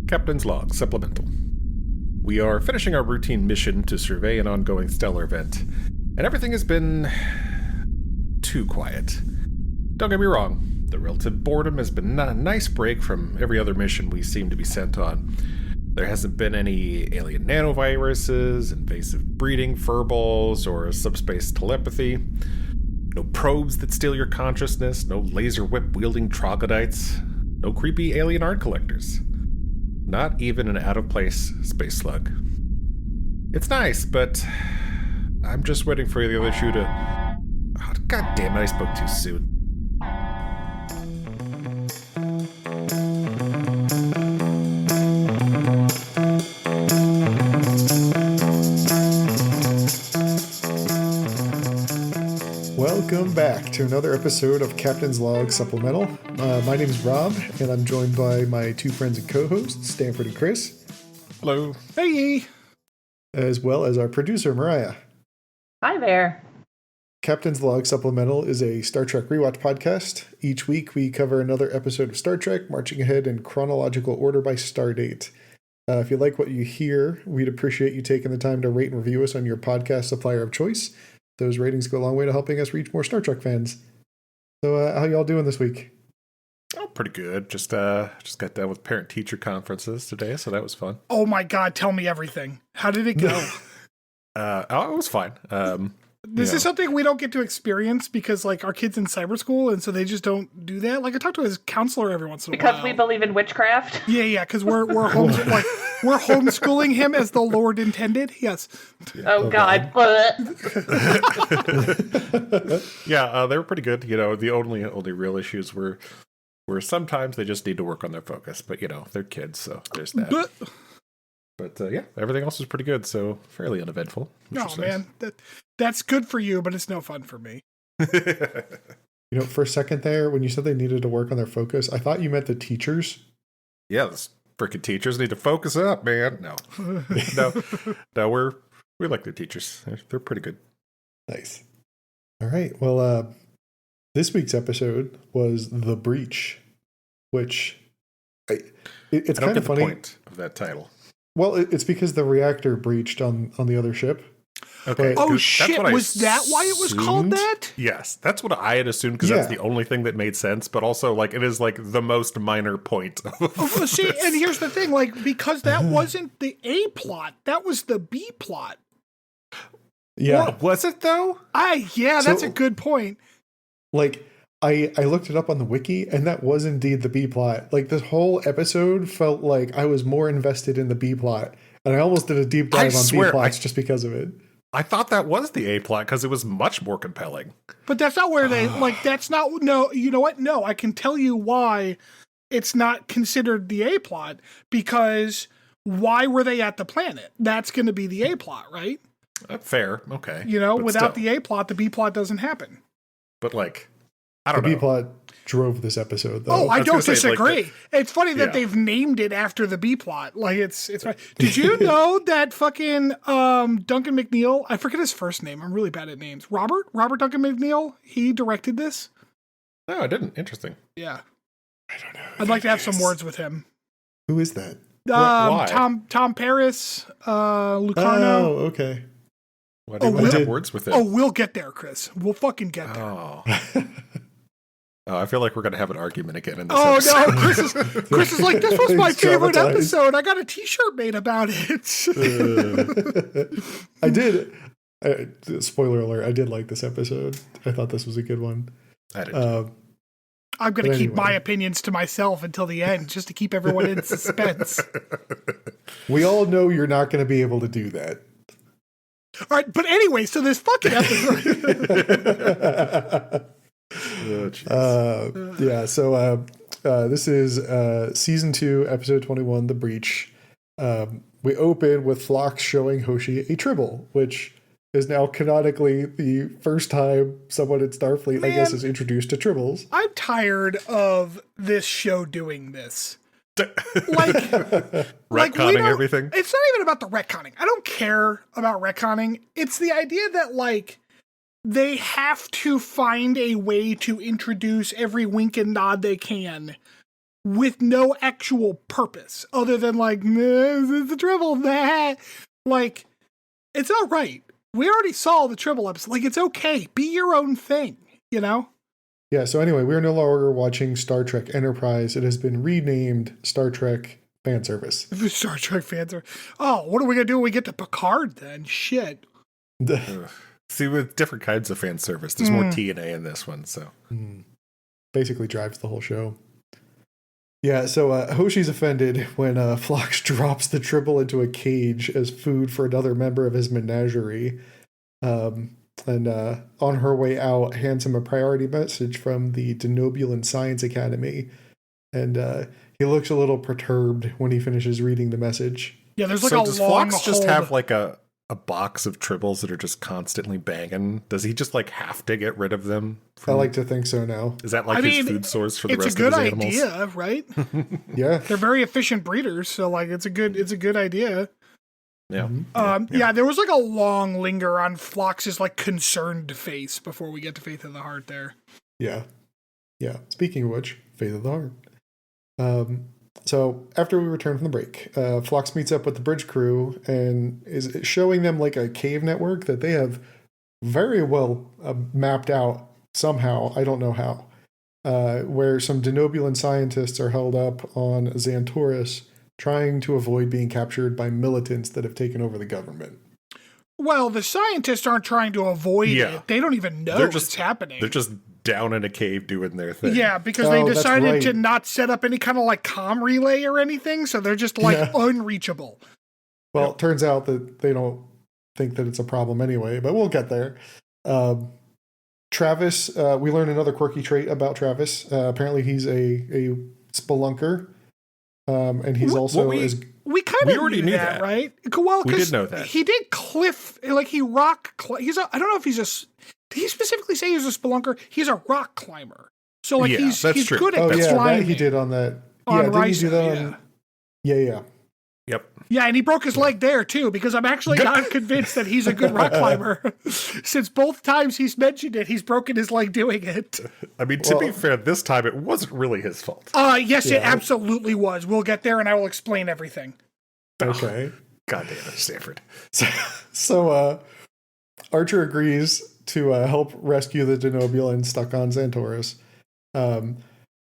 Captain's Log Supplemental. We are finishing our routine mission to survey an ongoing stellar event, and everything has been too quiet. Don't get me wrong, the relative boredom has been a nice break from every other mission we seem to be sent on. There hasn't been any alien nanoviruses, invasive breeding furballs, or subspace telepathy. No probes that steal your consciousness, no laser whip-wielding troglodytes, no creepy alien art collectors. Not even an out-of-place space slug. It's nice, but I'm just waiting for the other shoe to... Oh, God damn it, I spoke too soon. Welcome back to another episode of Captain's Log Supplemental. My name is Rob, and I'm joined by my two friends and co-hosts, Stanford and Chris. Hello. Hey! As well as our producer, Mariah. Hi there. Captain's Log Supplemental is a Star Trek rewatch podcast. Each week, we cover another episode of Star Trek, marching ahead in chronological order by star date. If you like what you hear, we'd appreciate you taking the time to rate and review us on your podcast supplier of choice. Those ratings go a long way to helping us reach more Star Trek fans. So, how y'all doing this week? Oh, pretty good. Just got done with parent-teacher conferences today, so that was fun. Oh my God, tell me everything. How did it go? It was fine. This is something we don't get to experience because, like, our kids in cyber school, and so they just don't do that. Like, I talk to his counselor every once in a while. Because we believe in witchcraft? Yeah, because we're homeschooling him as the Lord intended. Yes. Oh, God. Yeah, they were pretty good. You know, the only real issues were sometimes they just need to work on their focus. But, you know, they're kids, so there's that. But yeah, everything else was pretty good, so fairly uneventful. Oh, man. That's good for you, but it's no fun for me. You know, for a second there, when you said they needed to work on their focus, I thought you meant the teachers. Yeah, those freaking teachers need to focus up, man. No, we like their teachers. They're pretty good. Nice. All right. Well, this week's episode was The Breach, which it's kind of funny. The point of that title. Well, it's because the reactor breached on the other ship. Okay. Oh, shit. Was that why it was called that? Yes. That's what I had assumed because that's the only thing that made sense. But also, like, it is, like, the most minor point. See, and here's the thing. Like, because that wasn't the A plot. That was the B plot. Yeah. What, was it, though? That's a good point. Like, I looked it up on the wiki, and that was indeed the B plot. Like, this whole episode felt like I was more invested in the B plot. And I almost did a deep dive on B plots just because of it. I thought that was the A plot because it was much more compelling. But that's not where they, that's not, no, you know what? No, I can tell you why it's not considered the A plot, because why were they at the planet? That's going to be the A plot, right? Fair. Okay. You know, but without still. the A plot, the B plot doesn't happen. But, like, I don't know. The B plot drove this episode, though. Oh, I don't disagree. Like it's funny that they've named it after the B plot. Like, it's fine. Did you know that fucking Duncan McNeil, I forget his first name. I'm really bad at names. Robert Duncan McNeil, he directed this? No, I didn't. Interesting. Yeah. I don't know. I'd like to have some words with him. Who is that? Why? Tom Paris, Lucarno. Oh, okay. Why do you want to have words with it? Oh, we'll get there, Chris. We'll fucking get there. Oh, I feel like we're going to have an argument again in this episode. No, Chris is like, this was my favorite episode. I got a t-shirt made about it. I did. Spoiler alert, I did like this episode. I thought this was a good one. I did. I'm going to keep my opinions to myself until the end, just to keep everyone in suspense. We all know you're not going to be able to do that. All right, but anyway, so this fucking episode... this is season 2, episode 21, The Breach. We open with Phlox showing Hoshi a tribble, which is now canonically the first time someone in Starfleet, I guess, is introduced to tribbles. I'm tired of this show doing this. Retconning everything. It's not even about the retconning. I don't care about retconning. It's the idea that, like, they have to find a way to introduce every wink and nod they can with no actual purpose other than like, it's a Tribble, nah. Like, it's all right. We already saw the Tribble episode. Like, it's okay. Be your own thing, you know? Yeah, so anyway, we're no longer watching Star Trek Enterprise. It has been renamed Star Trek Fan Service. Star Trek fans are, oh, what are we going to do when we get to Picard then? Shit. See, with different kinds of fan service, there's more TNA in this one, so. Basically drives the whole show. Yeah, so Hoshi's offended when Phlox drops the Tribble into a cage as food for another member of his menagerie. And on her way out, hands him a priority message from the Denobulan Science Academy. And he looks a little perturbed when he finishes reading the message. Yeah, there's like so a does long Phlox just hold. have like a box of Tribbles that are just constantly banging? Does he just like have to get rid of them? I like to think so now. Is that like his food source for the rest of his animals? It's a good idea, right? Yeah. They're very efficient breeders, so like it's a good idea. Yeah. Yeah, there was like a long linger on Phlox's like concerned face before we get to Faith of the Heart there. Yeah. Yeah. Speaking of which, Faith of the Heart. So after we return from the break, Phlox meets up with the bridge crew and is showing them like a cave network that they have very well mapped out somehow. I don't know how. Where some Denobulan scientists are held up on Xantoris, trying to avoid being captured by militants that have taken over the government. Well, the scientists aren't trying to avoid it. They don't even know what's happening. They're just down in a cave doing their thing. Yeah, because they decided to not set up any kind of like comm relay or anything, so they're just like unreachable. Well, it turns out that they don't think that it's a problem anyway, but we'll get there. Travis, we learned another quirky trait about Travis. Apparently he's a spelunker. And he's also we kind of already knew knew that, that, right? Well, we did know that he did cliff, like he he's I don't know if he's did he specifically say he's a spelunker? He's a rock climber, so like he's true. good at that he did on that. On didn't he do that on? Yeah. Yep. Yeah, and he broke his leg there too, because I'm actually not convinced that he's a good rock climber. Since both times he's mentioned it, he's broken his leg doing it. I mean, to be fair, this time it wasn't really his fault. Yes, it absolutely was. We'll get there and I will explain everything. Okay. God damn it, Stanford. So Archer agrees to help rescue the Denobulan stuck on Xantoris.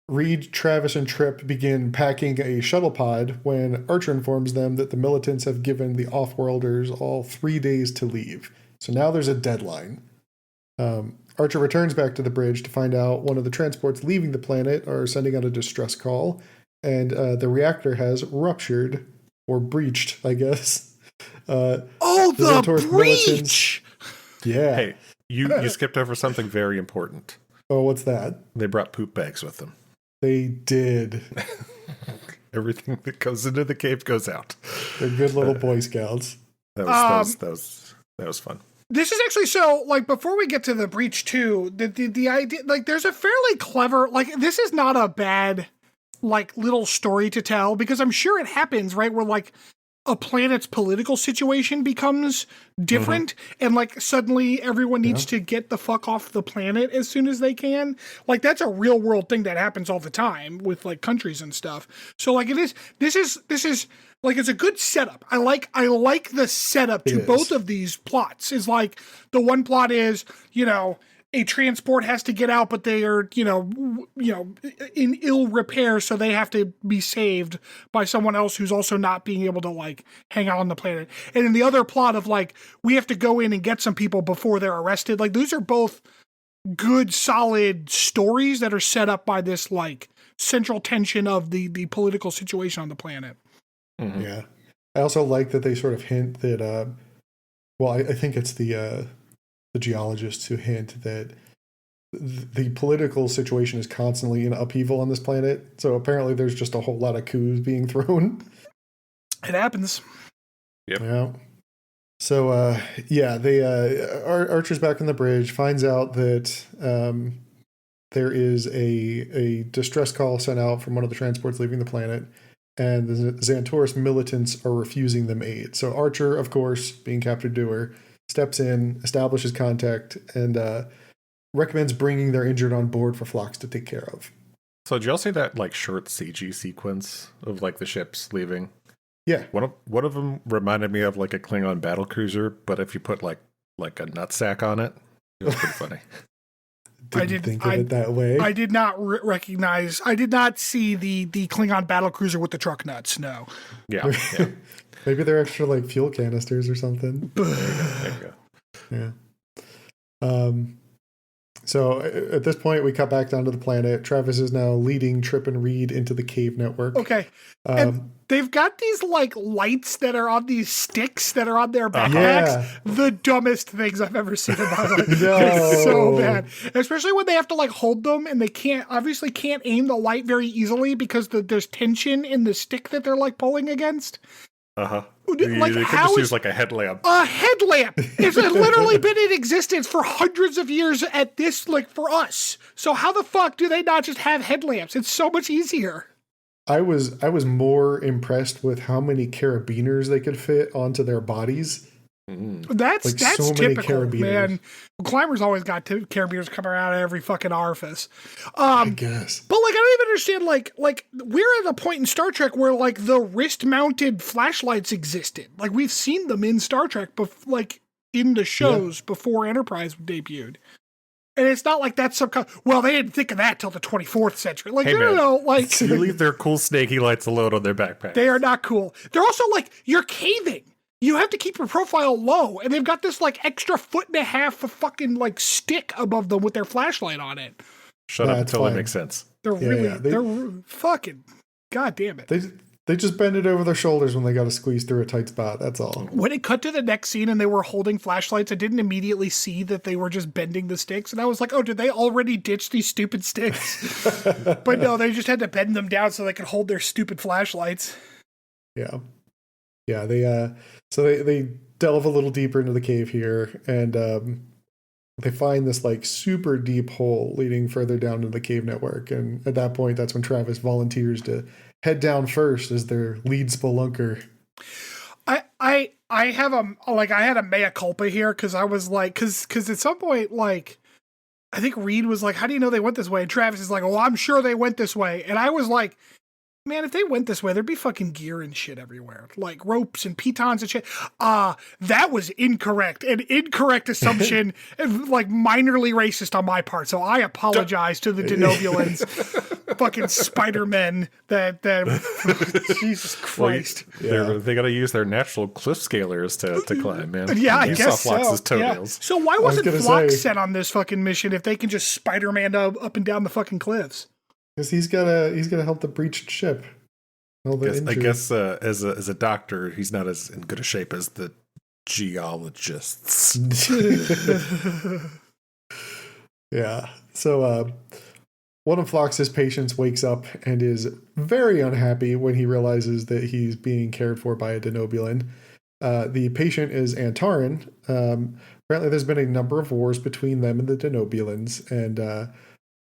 Reed, Travis, and Trip begin packing a shuttle pod when Archer informs them that the militants have given the off-worlders all 3 days to leave. So now there's a deadline. Archer returns back to the bridge to find out one of the transports leaving the planet are sending out a distress call, and the reactor has ruptured, or breached, I guess. The breach! Yeah. Hey, you skipped over something very important. Oh, what's that? They brought poop bags with them. They did. Everything that goes into the cave goes out. They're good little Boy Scouts. That was fun. This is actually so, like, before we get to the breach too, the idea, like, there's a fairly clever, like, this is not a bad, like, little story to tell, because I'm sure it happens, right, where, like, a planet's political situation becomes different, and, like, suddenly everyone needs to get the fuck off the planet as soon as they can. Like, that's a real world thing that happens all the time with, like, countries and stuff. So, like, this is like, it's a good setup. I like the setup to both of these plots. Is like, the one plot is, a transport has to get out, but they are, in ill repair, so they have to be saved by someone else who's also not being able to, like, hang out on the planet. And then the other plot of, like, we have to go in and get some people before they're arrested. Like, those are both good, solid stories that are set up by this, like, central tension of the political situation on the planet. Mm-hmm. Yeah. I also like that they sort of hint that, I think it's the geologists who hint that the political situation is constantly in upheaval on this planet. So apparently there's just a whole lot of coups being thrown. It happens. Yep. Yeah. So, Archer's back on the bridge, finds out that there is a distress call sent out from one of the transports leaving the planet, and the Xantoris militants are refusing them aid. So Archer, of course, being captured doer, steps in, establishes contact, and recommends bringing their injured on board for Phlox to take care of. So did y'all see that like short CG sequence of like the ships leaving? Yeah. One of them reminded me of like a Klingon battlecruiser, but if you put like a nutsack on it, it was pretty funny. Didn't think of it that way. I did not recognize. I did not see the Klingon battlecruiser with the truck nuts. No. Yeah. Maybe they're extra like fuel canisters or something. There you go. Yeah. So at this point, we cut back down to the planet. Travis is now leading Trip and Reed into the cave network. Okay. And they've got these like lights that are on these sticks that are on their backpacks. Yeah. The dumbest things I've ever seen in my life. They're so bad. Especially when they have to like hold them and they can't aim the light very easily because there's tension in the stick that they're like pulling against. Uh-huh. Like, they could just use like a headlamp. A headlamp! It's literally been in existence for hundreds of years at this, like, for us. So how the fuck do they not just have headlamps? It's so much easier. I was more impressed with how many carabiners they could fit onto their bodies. That's so many typical, carabiners. man. Climbers always got carabiners coming out of every fucking orifice. I guess. But like, I don't even understand. Like we're at a point in Star Trek where like the wrist-mounted flashlights existed. Like we've seen them in Star Trek, like in the shows before Enterprise debuted. And it's not like that's some kind. Well, they didn't think of that till the 24th century. Like, hey, no, like you leave their cool snaky lights alone on their backpack. They are not cool. They're also like you're caving. You have to keep your profile low, and they've got this like extra 1.5 foot of fucking like stick above them with their flashlight on it. Shut up until it makes sense. They're they're fucking god damn it. They just bend it over their shoulders when they got to squeeze through a tight spot. That's all. When it cut to the next scene and they were holding flashlights, I didn't immediately see that they were just bending the sticks, and I was like, "Oh, did they already ditch these stupid sticks?" But no, they just had to bend them down so they could hold their stupid flashlights. Yeah. Yeah, they delve a little deeper into the cave here, and they find this like super deep hole leading further down into the cave network. And at that point, that's when Travis volunteers to head down first as their lead spelunker. I had a mea culpa here because I was like, because at some point, like, I think Reed was like, "How do you know they went this way?" And Travis is like, "Oh, I'm sure they went this way." And I was like, man, if they went this way, there'd be fucking gear and shit everywhere. Like ropes and pitons and shit. That was incorrect. An incorrect assumption, like minorly racist on my part. So I apologize to the Denovulans, fucking Spider-Men that Jesus Christ. They got to use their natural cliff scalers to climb, man. Yeah, I you guess saw Flox's toenails. Yeah. So why wasn't Flox sent on this fucking mission if they can just Spider-Man up and down the fucking cliffs? Because he's gotta help the breached ship. I guess as a doctor, he's not as in good a shape as the geologists. Yeah. So one of Flox's patients wakes up and is very unhappy when he realizes that he's being cared for by a Denobulan. The patient is Antaran. Apparently, there's been a number of wars between them and the Denobulans, and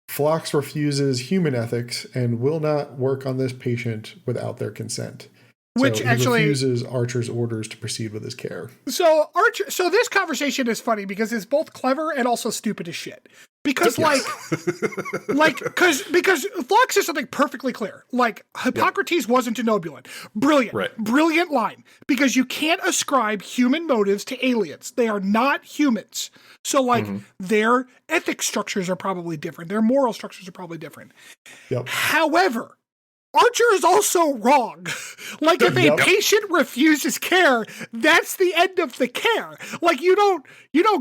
Phlox refuses human ethics and will not work on this patient without their consent. Which so actually he refuses Archer's orders to proceed with his care. So this conversation is funny because it's both clever and also stupid as shit. Because because Phlox is something perfectly clear. Like Hippocrates wasn't a Nobulan. Brilliant line. Because you can't ascribe human motives to aliens. They are not humans. So their ethics structures are probably different. Their moral structures are probably different. Yep. However, Archer is also wrong. Like if a patient refuses care, that's the end of the care. Like you don't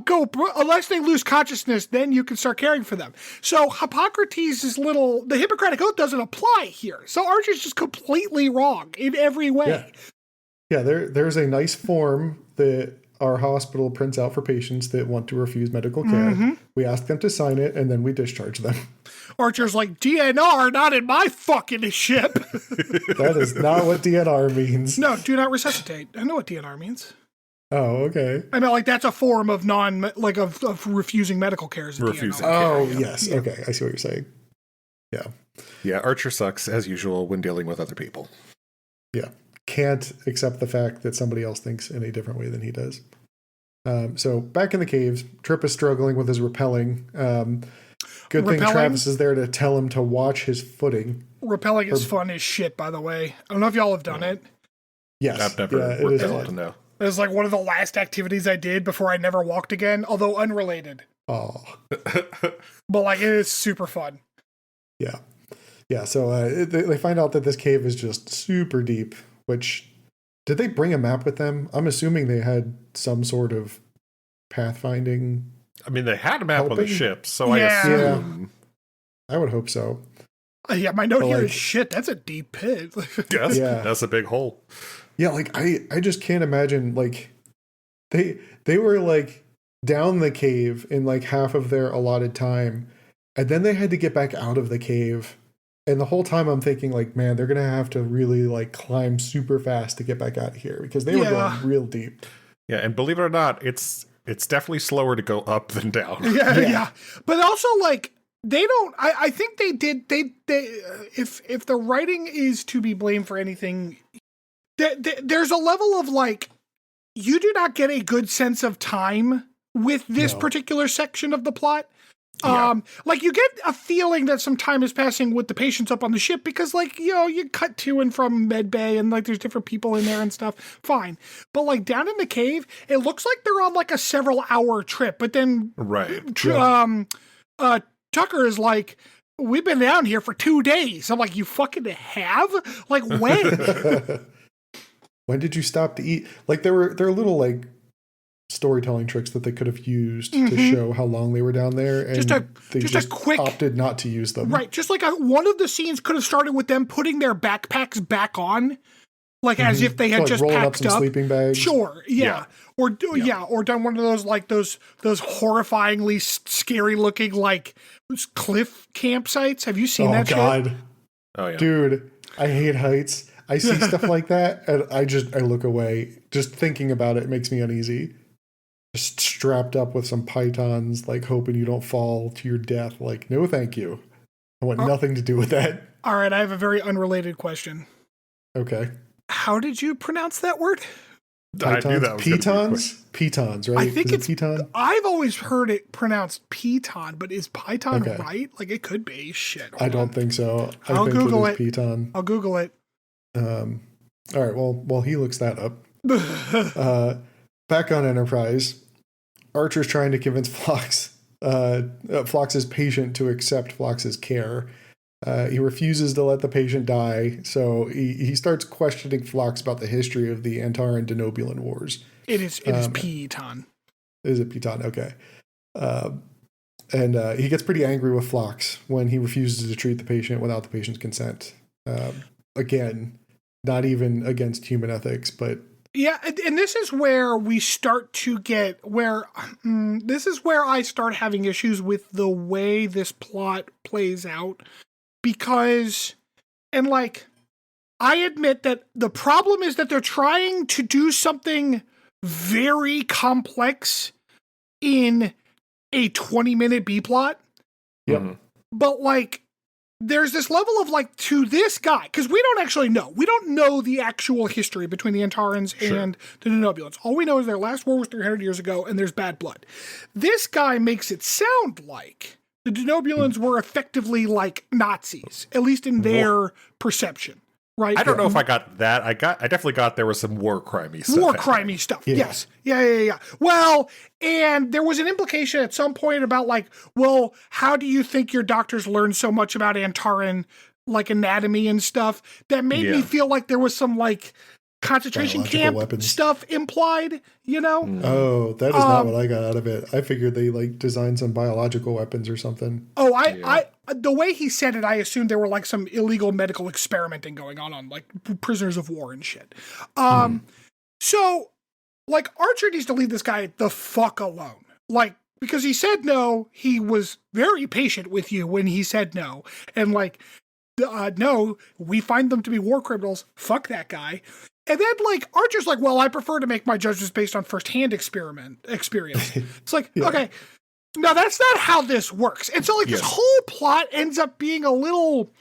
go unless they lose consciousness, then you can start caring for them. So Hippocrates' the Hippocratic Oath doesn't apply here. So Archer's just completely wrong in every way. Yeah, there's a nice form that our hospital prints out for patients that want to refuse medical care. Mm-hmm. We ask them to sign it, and then we discharge them. Archer's like, DNR, not in my fucking ship. That is not what DNR means. No, do not resuscitate. I know what DNR means. Oh, okay. I mean, like, that's a form of of refusing medical care. Refusing DNR. Oh, yes. Yeah. Okay, I see what you're saying. Yeah. Yeah, Archer sucks, as usual, when dealing with other people. Yeah. Can't accept the fact that somebody else thinks in a different way than he does. So back in the caves, Trip is struggling with his rappelling. Good thing Repelling? Travis is there to tell him to watch his footing. Rappelling is fun as shit, by the way. I don't know if y'all have done it. Yes. I've never repelled to know. It was like one of the last activities I did before I never walked again, although unrelated. Oh. But like, it is super fun. Yeah. Yeah, so they find out that this cave is just super deep, which... Did they bring a map with them? I'm assuming they had some sort of pathfinding. I mean, they had a map on the ship, so Yeah. I assume. I would hope so. Yeah, my note But, here like- is shit, that's a deep pit. Yes, Yeah. that's a big hole. Yeah, like I just can't imagine, like they were like down the cave in like half of their allotted time, and then they had to get back out of the cave. And the whole time I'm thinking, like, man, they're gonna have to really like climb super fast to get back out of here because they were going real deep. Yeah, and believe it or not, it's definitely slower to go up than down. Yeah. But also, like, they don't. I think they did. They if the writing is to be blamed for anything, there's a level of like, you do not get a good sense of time with this particular section of the plot. Like, you get a feeling that some time is passing with the patients up on the ship because, like, you know, you cut to and from med bay and like there's different people in there and stuff. Fine. But like down in the cave, it looks like they're on like a several hour trip. But then Tucker is like, we've been down here for 2 days. I'm like, you fucking have? Like, when? When did you stop to eat? Like, there are little like storytelling tricks that they could have used to show how long they were down there, and they just opted not to use them. Right, just like one of the scenes could have started with them putting their backpacks back on, like as if they had just rolling packed up some sleeping bags. Sure, yeah. Or done one of those like those horrifyingly scary looking like cliff campsites. Have you seen that God. shit? Oh yeah, dude, I hate heights. I see stuff like that, and I look away. Just thinking about it makes me uneasy. Just strapped up with some pythons, like hoping you don't fall to your death. Like, no, thank you. I want nothing to do with that. All right, I have a very unrelated question. Okay. How did you pronounce that word? Pythons? I knew that was Pitons? Pitons, right? I think it's Piton. I've always heard it pronounced Piton, but is Python right? Like, it could be. Shit. I don't think so. I'll Google it. Piton. I'll Google it. All right. Well, while he looks that up, back on Enterprise, Archer's trying to convince Phlox's patient to accept Phlox's care. He refuses to let the patient die, so he starts questioning Phlox about the history of the Antaran Denobulan Wars. It is Piton. Is it Piton? Okay. And he gets pretty angry with Phlox when he refuses to treat the patient without the patient's consent. Again, not even against human ethics, but... Yeah, and this is where we start to get this is where I start having issues with the way this plot plays out, because, and like, I admit that the problem is that they're trying to do something very complex in a 20-minute B plot. Yep. But like, there's this level of like, to this guy, because we don't actually know. We don't know the actual history between the Antarans and the Denobulans. All we know is their last war was 300 years ago and there's bad blood. This guy makes it sound like the Denobulans were effectively like Nazis, at least in their perception. Right? I don't know if I got that. I definitely got there was some war crimey stuff. War crimey stuff. Yeah. Yes. Yeah. Well, and there was an implication at some point about like, well, how do you think your doctors learned so much about Antaran, like anatomy and stuff, that made me feel like there was some like concentration camp stuff implied, you know? Oh, that is not what I got out of it. I figured they like designed some biological weapons or something. Oh, I the way he said it, I assumed there were like some illegal medical experimenting going on like prisoners of war and shit. So like Archer needs to leave this guy the fuck alone. Like, because he said no, he was very patient with you when he said no. And like, no, we find them to be war criminals. Fuck that guy. And then, like, Archer's like, well, I prefer to make my judgments based on firsthand experience. It's like, okay, no, that's not how this works. And so, like, this whole plot ends up being a little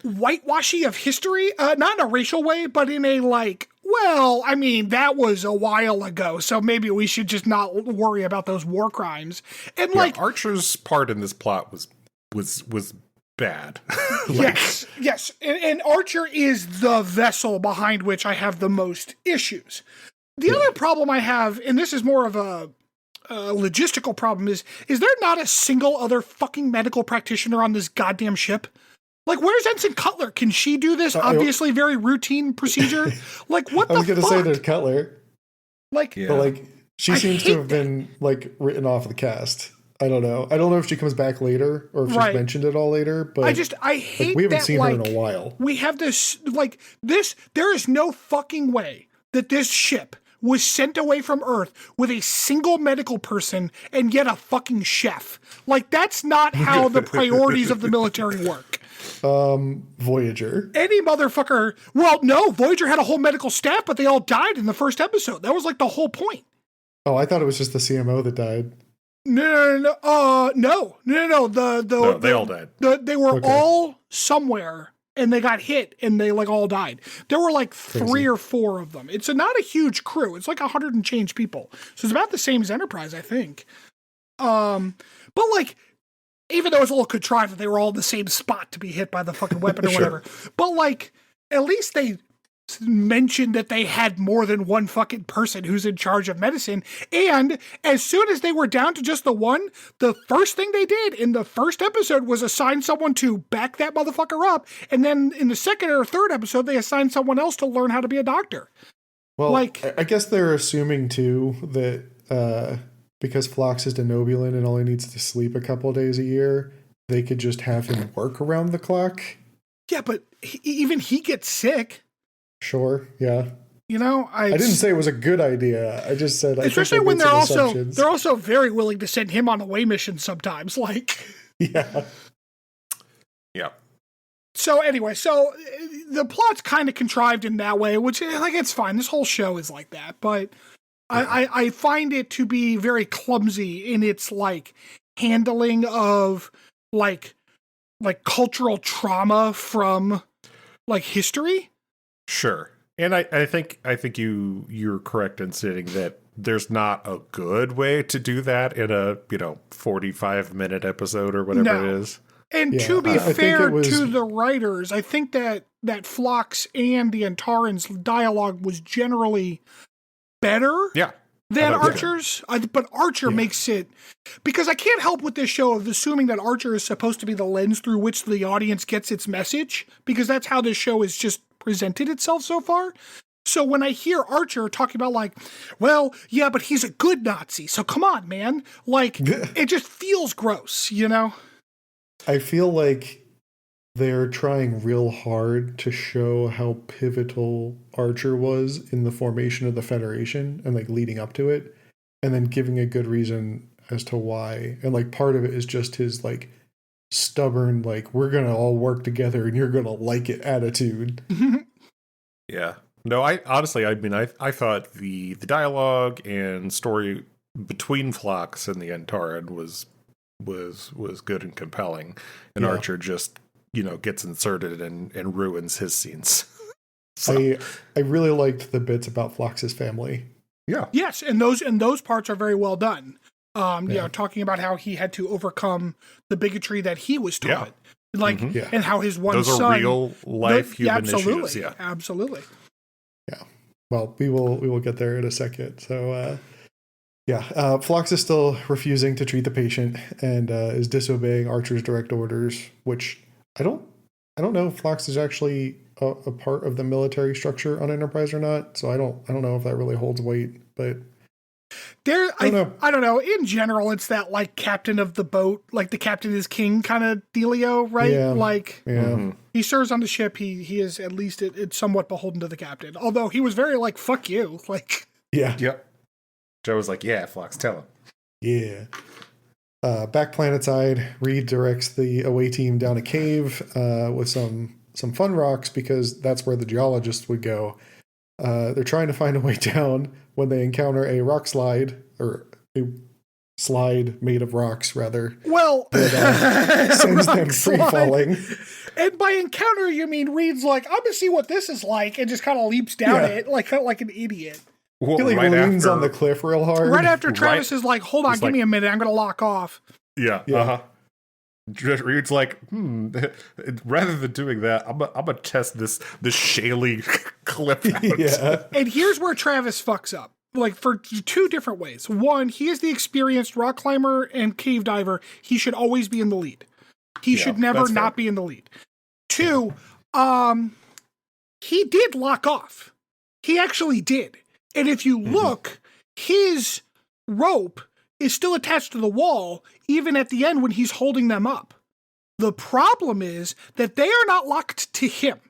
whitewashy of history, not in a racial way, but in a, like, Well, I mean, that was a while ago, so maybe we should just not worry about those war crimes. And like Archer's part in this plot was bad. yes. And Archer is the vessel behind which I have the most issues. The other problem I have, and this is more of a logistical problem, is there not a single other fucking medical practitioner on this goddamn ship? Like, where's Ensign Cutler? Can she do this obviously very routine procedure? Like, what the fuck? I was going to say there's Cutler. Like, but like, she seems to have been like written off the cast. I don't know. I don't know if she comes back later or if she's mentioned it all later, but I hate we haven't that, seen her in a while. We have this, there is no fucking way that this ship was sent away from Earth with a single medical person and yet a fucking chef. Like, that's not how the priorities of the military work. Voyager. Any motherfucker. Well, no, Voyager had a whole medical staff, but they all died in the first episode. That was like the whole point. Oh, I thought it was just the CMO that died. No. They all died. They were all somewhere, and they got hit, and they like all died. There were like 3 or 4 of them. It's not a huge crew. It's like 100 and change people. So it's about the same as Enterprise, I think. But like, even though it's a little contrived that they were all in the same spot to be hit by the fucking weapon or whatever. But like, at least they mentioned that they had more than one fucking person who's in charge of medicine. And as soon as they were down to just the one, the first thing they did in the first episode was assign someone to back that motherfucker up. And then in the second or third episode, they assigned someone else to learn how to be a doctor. Well, like, I guess they're assuming too that because Phlox is Denobulan and only needs to sleep a couple days a year, they could just have him work around the clock. Yeah, but even he gets sick. Sure, yeah. You know, I didn't say it was a good idea. I just said, especially when they're also very willing to send him on away missions sometimes. Like, yeah. So anyway, so the plot's kind of contrived in that way, which like it's fine. This whole show is like that, but I find it to be very clumsy in its like handling of like cultural trauma from like history. Sure. And I think you're correct in stating that there's not a good way to do that in a 45-minute episode or whatever it is. And to be fair to the writers, I think that Phlox and the Antarans' dialogue was generally better than Archer's. But Archer makes it, because I can't help with this show of assuming that Archer is supposed to be the lens through which the audience gets its message, because that's how this show is just presented itself so far. So when I hear Archer talking about like, well, yeah, but he's a good Nazi, so come on, man. Like, it just feels gross, you know? I feel like they're trying real hard to show how pivotal Archer was in the formation of the Federation and like leading up to it, and then giving a good reason as to why. And like part of it is just his like stubborn, like, we're gonna all work together and you're gonna like it attitude. Yeah. No, I honestly, I mean, I thought the dialogue and story between Phlox and the Antaran was good and compelling, and Archer just gets inserted and ruins his scenes. So. I really liked the bits about Phlox's family. Yeah. Yes, and those parts are very well done. Talking about how he had to overcome the bigotry that he was taught, and how his one those son. Those are real life human issues. Yeah, absolutely. Yeah. Well, we will get there in a second. So. Phlox is still refusing to treat the patient and is disobeying Archer's direct orders, which I don't know if Phlox is actually a part of the military structure on Enterprise or not. So I don't know if that really holds weight, but I don't know. In general, it's that like captain of the boat, like the captain is king kind of dealio, right? Yeah. He serves on the ship. He is at least it's somewhat beholden to the captain. Although he was very like, fuck you. Like, yeah. Yep. Joe was like, yeah, Phlox, tell him. Yeah. Back planetside, Reed directs the away team down a cave with some fun rocks, because that's where the geologists would go. They're trying to find a way down when they encounter a rock slide, or slide made of rocks, rather. Well, Sends them free falling. And by encounter, you mean Reed's like, I'm gonna see what this is like, and just kind of leaps down it like an idiot. Well, He leans on the cliff real hard. Right after Travis is like, hold on, give me a minute, I'm gonna lock off. Yeah. Reed's like, rather than doing that, I'm gonna test this shaly cliff out. Yeah. And here's where Travis fucks up. Like, for two different ways. One, he is the experienced rock climber and cave diver. He should always be in the lead. He should never not be in the lead. Two, he did lock off. He actually did. And if you look, his rope is still attached to the wall, even at the end when he's holding them up. The problem is that they are not locked to him.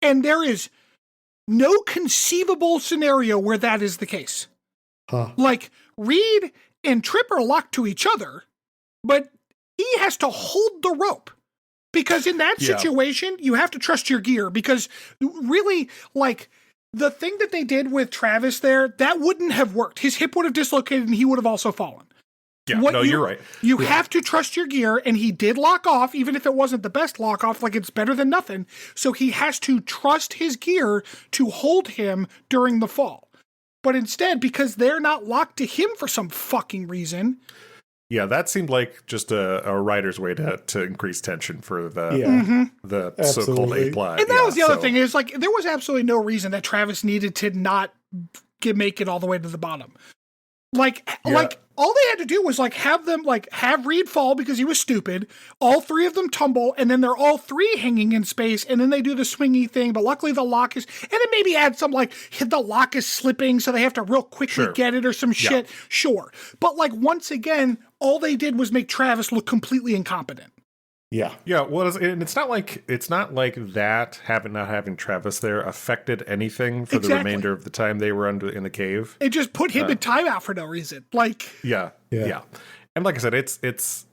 And there is no conceivable scenario where that is the case. Like, Reed and Trip are locked to each other, but he has to hold the rope. Because in that situation, you have to trust your gear. Because really, like, the thing that they did with Travis there, that wouldn't have worked. His hip would have dislocated and he would have also fallen. Yeah, you're right. You have to trust your gear, and he did lock off, even if it wasn't the best lock off, like it's better than nothing. So he has to trust his gear to hold him during the fall. But instead, because they're not locked to him for some fucking reason. Yeah, that seemed like just a writer's way to increase tension for the so-called A-plot. And that was the other thing, is like, there was absolutely no reason that Travis needed to not make it all the way to the bottom. Like all they had to do was like have Reed fall because he was stupid. All three of them tumble, and then they're all three hanging in space, and then they do the swingy thing. But luckily the lock is, and then maybe add some like the lock is slipping, so they have to real quickly get it or some shit. Sure, but like once again, all they did was make Travis look completely incompetent. Yeah. Well, and it's not like that not having Travis there affected anything for the remainder of the time they were in the cave. It just put him in timeout for no reason. Like, yeah. And like I said, it's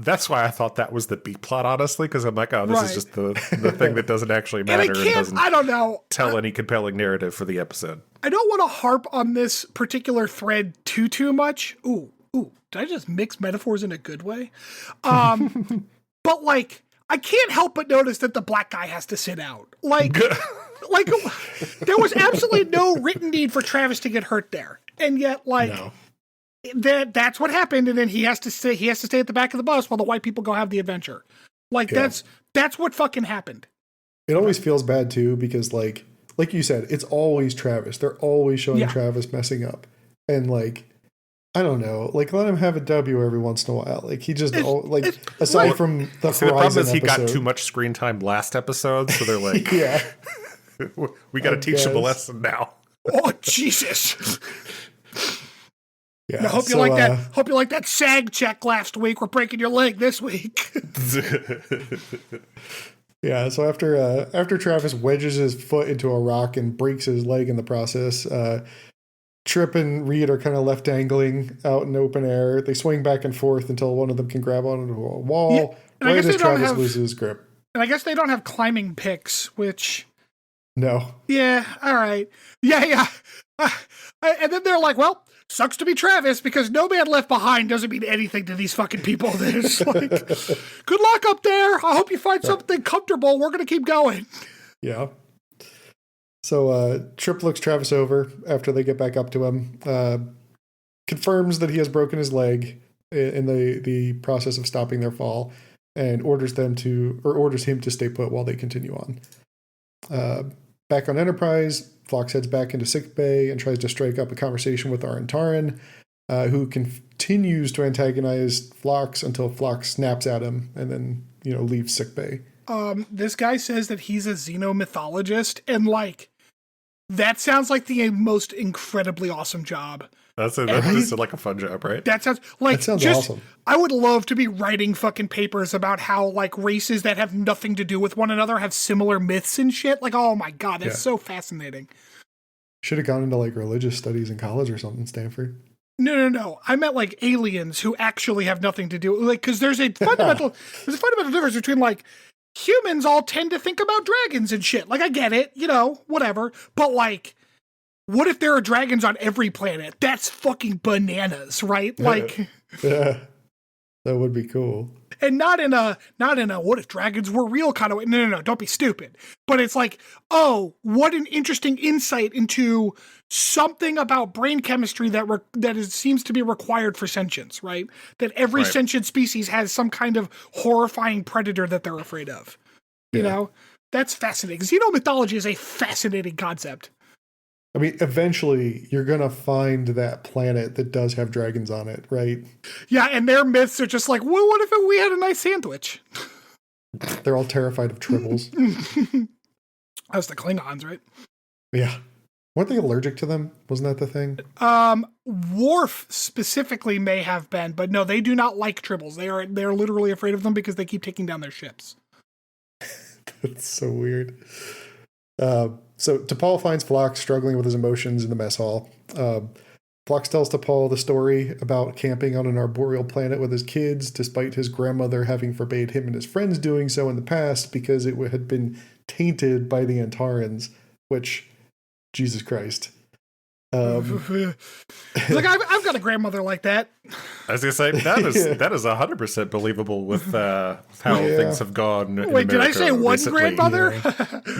that's why I thought that was the B plot, honestly, because I'm like, oh, this is just the thing that doesn't actually matter and doesn't tell any compelling narrative for the episode. I don't want to harp on this particular thread too much. Ooh, did I just mix metaphors in a good way? But like, I can't help but notice that the black guy has to sit out. Like there was absolutely no written need for Travis to get hurt there. And yet, like, that's what happened. And then he has to stay at the back of the bus while the white people go have the adventure. Like, that's what fucking happened. It always feels bad too, because like you said, it's always Travis. They're always showing Travis messing up. And like, I don't know, like, let him have a W every once in a while. Like, he just, aside from the Horizon problem is he episode, got too much screen time last episode, so they're like, we got to teach him a lesson now. Oh, Jesus. Yeah, I hope you like that. Hope you like that SAG check last week. We're breaking your leg this week. Yeah, so after Travis wedges his foot into a rock and breaks his leg in the process, Trip and Reed are kind of left dangling out in open air. They swing back and forth until one of them can grab onto a wall. Right as Travis loses his grip. And I guess they don't have climbing picks, which... No. Yeah, all right. Yeah. And then they're like, well, sucks to be Travis, because no man left behind doesn't mean anything to these fucking people. There's like, good luck up there. I hope you find something comfortable. We're going to keep going. Yeah. So Trip looks Travis over after they get back up to him, confirms that he has broken his leg in the process of stopping their fall, and orders him to stay put while they continue on. Back on Enterprise, Phlox heads back into sickbay and tries to strike up a conversation with Taran, who continues to antagonize Phlox until Phlox snaps at him and then, leaves sickbay. This guy says that he's a xenomythologist, and like, that sounds like the most incredibly awesome job. That's like a fun job, right? That sounds like, that sounds awesome. I would love to be writing fucking papers about how like races that have nothing to do with one another have similar myths and shit. Like, oh my God, that's so fascinating. Should have gone into like religious studies in college or something, Stanford. No. I meant like aliens who actually have nothing to do, like, because there's a fundamental difference between like, humans all tend to think about dragons and shit. Like, I get it, whatever. But like, what if there are dragons on every planet? That's fucking bananas, right? Like, yeah, that would be cool. and not in a what if dragons were real kind of way. No, don't be stupid. But it's like, oh, what an interesting insight into something about brain chemistry that seems to be required for sentience, right? That every sentient species has some kind of horrifying predator that they're afraid of. You know, that's fascinating. Xenomythology is a fascinating concept. I mean, eventually you're going to find that planet that does have dragons on it, right? Yeah, and their myths are just like, well, what if we had a nice sandwich? They're all terrified of tribbles. That's the Klingons, right? Yeah. Weren't they allergic to them? Wasn't that the thing? Worf specifically may have been, but no, they do not like tribbles. They're literally afraid of them because they keep taking down their ships. That's so weird. So T'Pol finds Phlox struggling with his emotions in the mess hall. Phlox tells T'Pol the story about camping on an arboreal planet with his kids, despite his grandmother having forbade him and his friends doing so in the past because it had been tainted by the Antarans, which, Jesus Christ. Look, I've got a grandmother like that. I was gonna say that is 100% believable with how things have gone. In Wait, did I America say one recently. grandmother?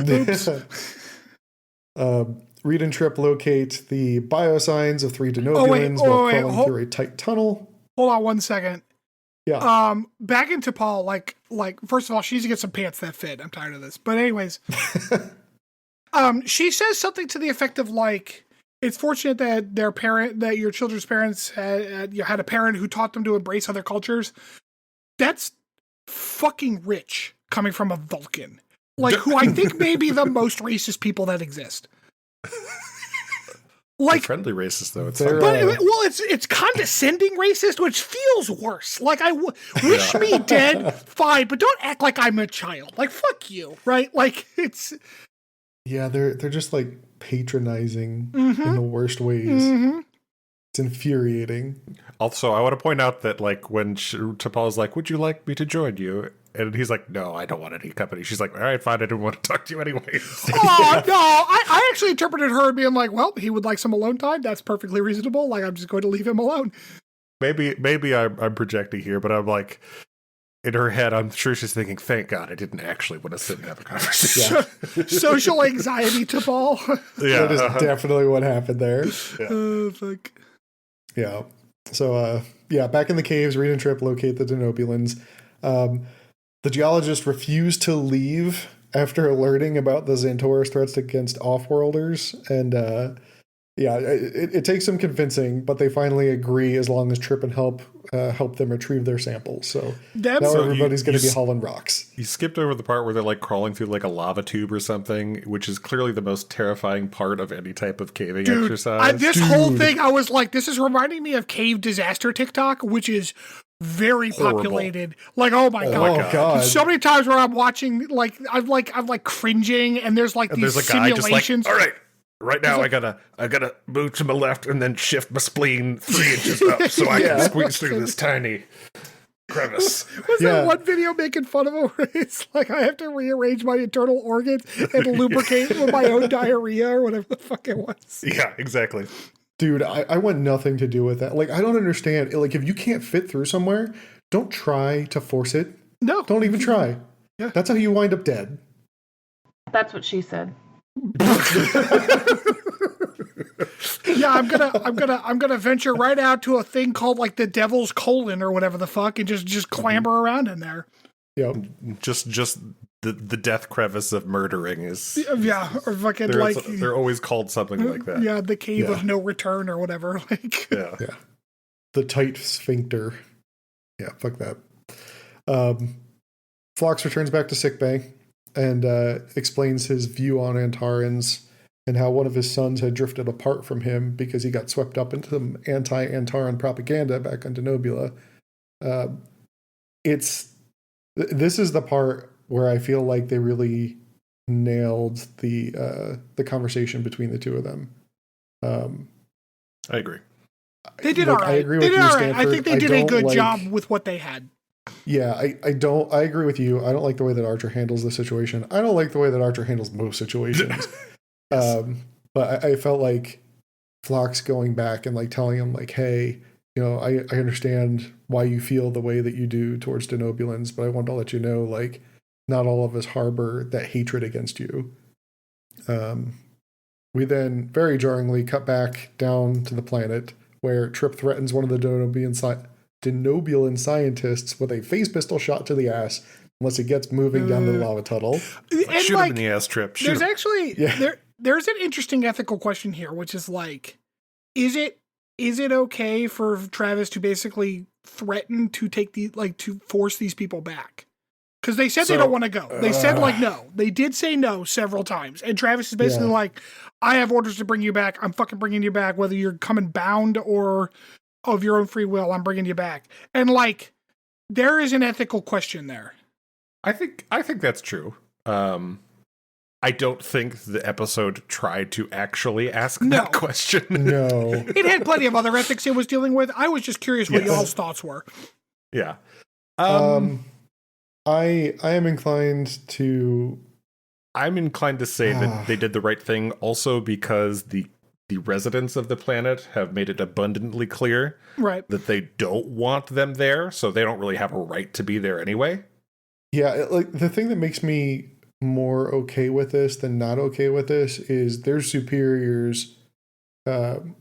Oops. Reed and Trip locate the biosigns of 3 denobulins while crawling through a tight tunnel. Hold on 1 second. Yeah. Back into Paul, like first of all, she needs to get some pants that fit. I'm tired of this. But anyways, she says something to the effect of like, it's fortunate that your children's parents had a parent who taught them to embrace other cultures. That's fucking rich coming from a Vulcan, like who I think may be the most racist people that exist. Like they're friendly racist though. It's They're, fine. it's condescending racist, which feels worse. Like wish me dead, fine, but don't act like I'm a child. Like fuck you, right? Like it's they're just like patronizing in the worst ways. Mm-hmm. It's infuriating. Also, I want to point out that like when T'Pol's like, "Would you like me to join you?" and he's like, "No, I don't want any company." She's like, "All right, fine. I didn't want to talk to you anyways." Oh no! I actually interpreted her being like, "Well, he would like some alone time. That's perfectly reasonable. Like I'm just going to leave him alone." Maybe I'm projecting here, but I'm like, in her head, I'm sure she's thinking, "Thank God I didn't actually want to sit and have a conversation." Social anxiety to Paul. Yeah, that is definitely what happened there. Yeah. Oh fuck. Yeah. So, back in the caves, Reed and Trip locate the denobulins. The geologists refuse to leave after alerting about the Xantora's threats against offworlders. And, it takes some convincing, but they finally agree as long as Trip and help them retrieve their samples. So now everybody's going to be hauling rocks. You skipped over the part where they're like crawling through like a lava tube or something, which is clearly the most terrifying part of any type of caving exercise. This whole thing, I was like, this is reminding me of cave disaster TikTok, which is very populated. Like, oh my god. So many times where I'm watching, like, I'm like cringing, and there's like these simulations. Guy just like, all right. Right now, I gotta move to my left and then shift my spleen 3 inches up so I can squeeze through this tiny crevice. Was that one video making fun of it where it's like I have to rearrange my internal organs and lubricate with my own diarrhea or whatever the fuck it was? Yeah, exactly. Dude, I want nothing to do with that. Like, I don't understand. Like, if you can't fit through somewhere, don't try to force it. No. Don't even try. Yeah. That's how you wind up dead. That's what she said. Yeah, I'm gonna venture right out to a thing called like the Devil's Colon or whatever the fuck, and just clamber around in there. Yep. Just the death crevice of murdering is or fucking they're always called something like that. Yeah, the cave of no return or whatever. Like the tight sphincter. Yeah, fuck that. Phlox returns back to sickbay and explains his view on Antarans and how one of his sons had drifted apart from him because he got swept up into some anti-Antaran propaganda back on Denobula. This is the part where I feel like they really nailed the conversation betwing the two of them. I agree. They did all right. I agree with you, Stanford. I think they did a good job with what they had. Yeah, I agree with you. I don't like the way that Archer handles the situation. I don't like the way that Archer handles most situations. But I felt like Phlox going back and like telling him like, hey, I understand why you feel the way that you do towards Denobulans, but I want to let you know, like, not all of us harbor that hatred against you. We then very jarringly cut back down to the planet where Trip threatens one of the Denobulan scientists with a phase pistol shot to the ass unless he gets moving down the lava tunnel. Like, shoot him in the ass, Trip. There's actually there's an interesting ethical question here, which is like, is it okay for Travis to basically threaten to take to force these people back? Because they said they don't want to go. They said like no. They did say no several times. And Travis is basically like, I have orders to bring you back. I'm fucking bringing you back, whether you're coming bound or of your own free will. I'm bringing you back. And like, there is an ethical question there. I think that's true. I don't think the episode tried to actually ask that question. No. It had plenty of other ethics it was dealing with. I was just curious what y'all's thoughts were. Yeah. I am inclined to... I'm inclined to say that they did the right thing also because the residents of the planet have made it abundantly clear that they don't want them there, so they don't really have a right to be there anyway. Yeah, like the thing that makes me more okay with this than not okay with this is their superiors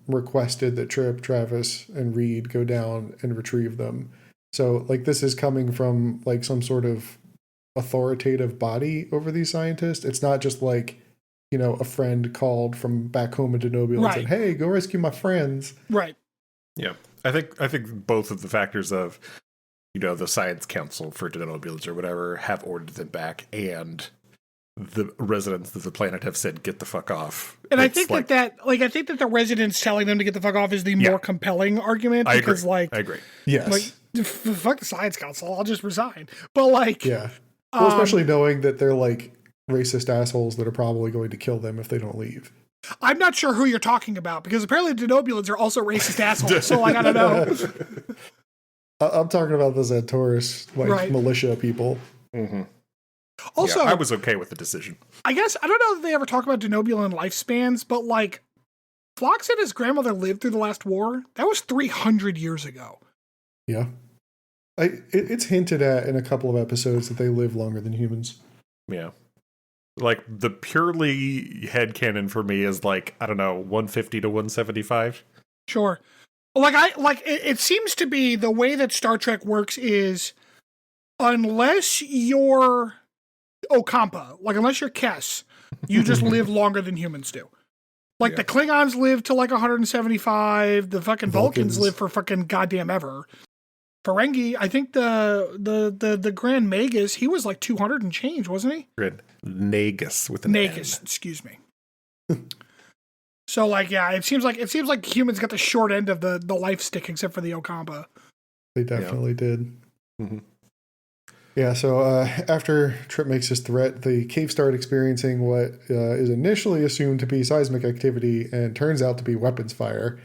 requested that Trip, Travis, and Reed go down and retrieve them. So, like, this is coming from, like, some sort of authoritative body over these scientists. It's not just, like, a friend called from back home in Denobula and said, hey, go rescue my friends. Right. Yeah. I think both of the factors of, the Science Council for Denobulans or whatever have ordered them back, and the residents of the planet have said, get the fuck off. And I think that the residents telling them to get the fuck off is the more compelling argument. Because, I agree. Yes. Like, fuck the Science Council, I'll just resign. But like, yeah, well, especially knowing that they're like racist assholes that are probably going to kill them if they don't leave. I'm not sure who you're talking about because apparently Denobulans are also racist assholes. So like, I don't know. I'm talking about the Zentaurus militia people. Mm-hmm. Also, I was okay with the decision. I guess I don't know if they ever talk about Denobulan lifespans, but like, Phlox said his grandmother lived through the last war. That was 300 years ago. Yeah. It's hinted at in a couple of episodes that they live longer than humans. Yeah. Like, the purely headcanon for me is like, I don't know, 150 to 175. Sure. It seems to be the way that Star Trek works is unless you're Ocampa, like unless you're Kess, you just live longer than humans do. Like the Klingons live to like 175, the fucking Vulcans live for fucking goddamn ever. Ferengi, I think the Grand Magus, he was like 200 and change, wasn't he? Grand Nagus with an Nagus, excuse me. So like, yeah, it seems like humans got the short end of the life stick, except for the Ocampa. They definitely did. Mm-hmm. Yeah, so after Trip makes his threat, the cave start experiencing what is initially assumed to be seismic activity and turns out to be weapons fire.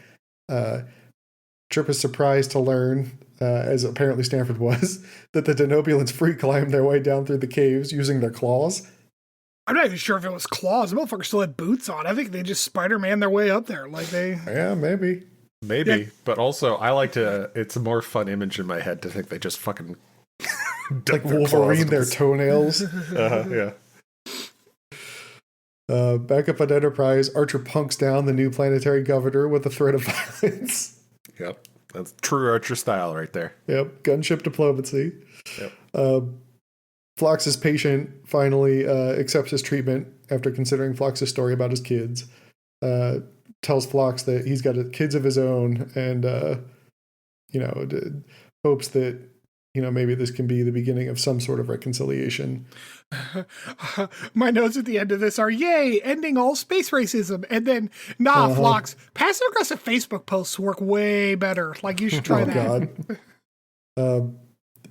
Trip is surprised to learn, as apparently Stanford was, that the Denobulans free climbed their way down through the caves using their claws. I'm not even sure if it was claws. The motherfuckers still had boots on. I think they just Spider-Man their way up there. Like they... Yeah, maybe. Maybe, but also I like to... It's a more fun image in my head to think they just fucking... like Wolverine their toenails. Yeah. Back up at Enterprise, Archer punks down the new planetary governor with a threat of violence. Yep. That's true Archer style right there. Yep. Gunship diplomacy. Yep. Phlox's patient finally accepts his treatment after considering Phlox's story about his kids. Tells Phlox that he's got kids of his own and, hopes that, maybe this can be the beginning of some sort of reconciliation. My notes at the end of this are, yay, ending all space racism. And then, Phlox, passive-aggressive Facebook posts work way better. Like, you should try that. God.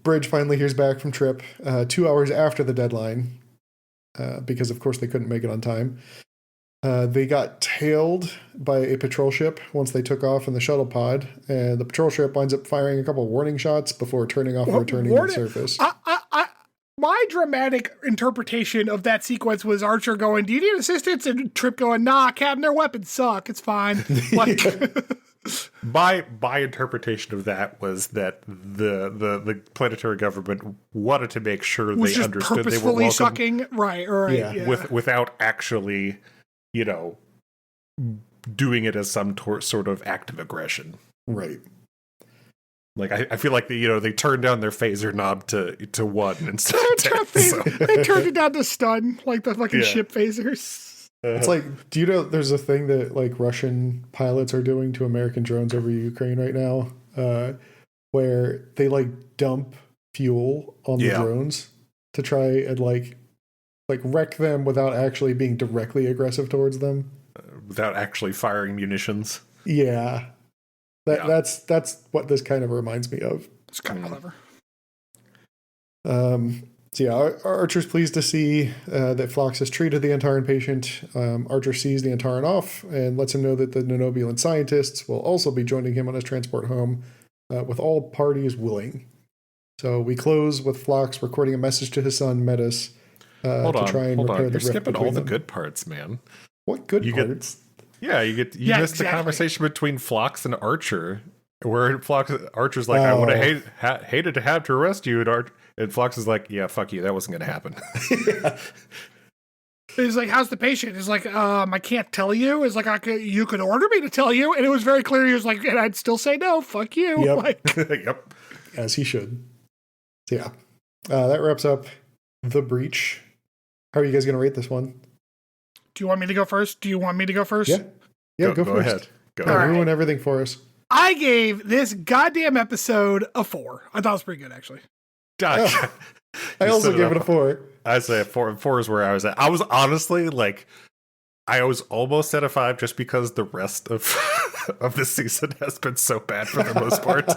Bridge finally hears back from Trip 2 hours after the deadline, because, of course, they couldn't make it on time. They got tailed by a patrol ship once they took off in the shuttle pod, and the patrol ship winds up firing a couple warning shots before turning off and returning to the surface. My dramatic interpretation of that sequence was Archer going, "Do you need assistance?" and Trip going, "Nah, Captain, their weapons suck. It's fine." Like, my interpretation of that was that the planetary government wanted to make sure was they just understood they were purposefully welcome sucking. Right. Yeah. without actually, doing it as some sort of act of aggression. Right. Like I feel like they turned down their phaser knob to 1 instead of 10. So. They turned it down to stun, like the fucking ship phasers. It's like, do you know there's a thing that like Russian pilots are doing to American drones over Ukraine right now, where they like dump fuel on the drones to try and like wreck them without actually being directly aggressive towards them, without actually firing munitions. Yeah. That's what this kind of reminds me of. It's kind of clever. So yeah, Archer's pleased to see that Phlox has treated the Antaran patient. Archer sees the Antaran off and lets him know that the Nonobulan scientists will also be joining him on his transport home, with all parties willing. So we close with Phlox recording a message to his son Metis to try and repair the rift. You're skipping all the them. good parts, man. What good parts? You missed the conversation between Phlox and Archer, where Archer's like, I would have hated to have to arrest you, and Phlox is like, yeah, fuck you, that wasn't going to happen. He's like, how's the patient? He's like, I can't tell you. It's like, you could order me to tell you, and it was very clear. He was like, and I'd still say no, fuck you. Yep. Like, yep, as he should. So yeah, that wraps up The Breach. How are you guys going to rate this one? Do you want me to go first? Yeah, go first. Ahead. Go. Ruin everything for us. I gave this goddamn episode a 4. I thought it was pretty good, actually. I also gave it a 4. I say a 4. 4 is where I was at. I was honestly like, I was almost at a 5 just because the rest of of the season has been so bad for the most part.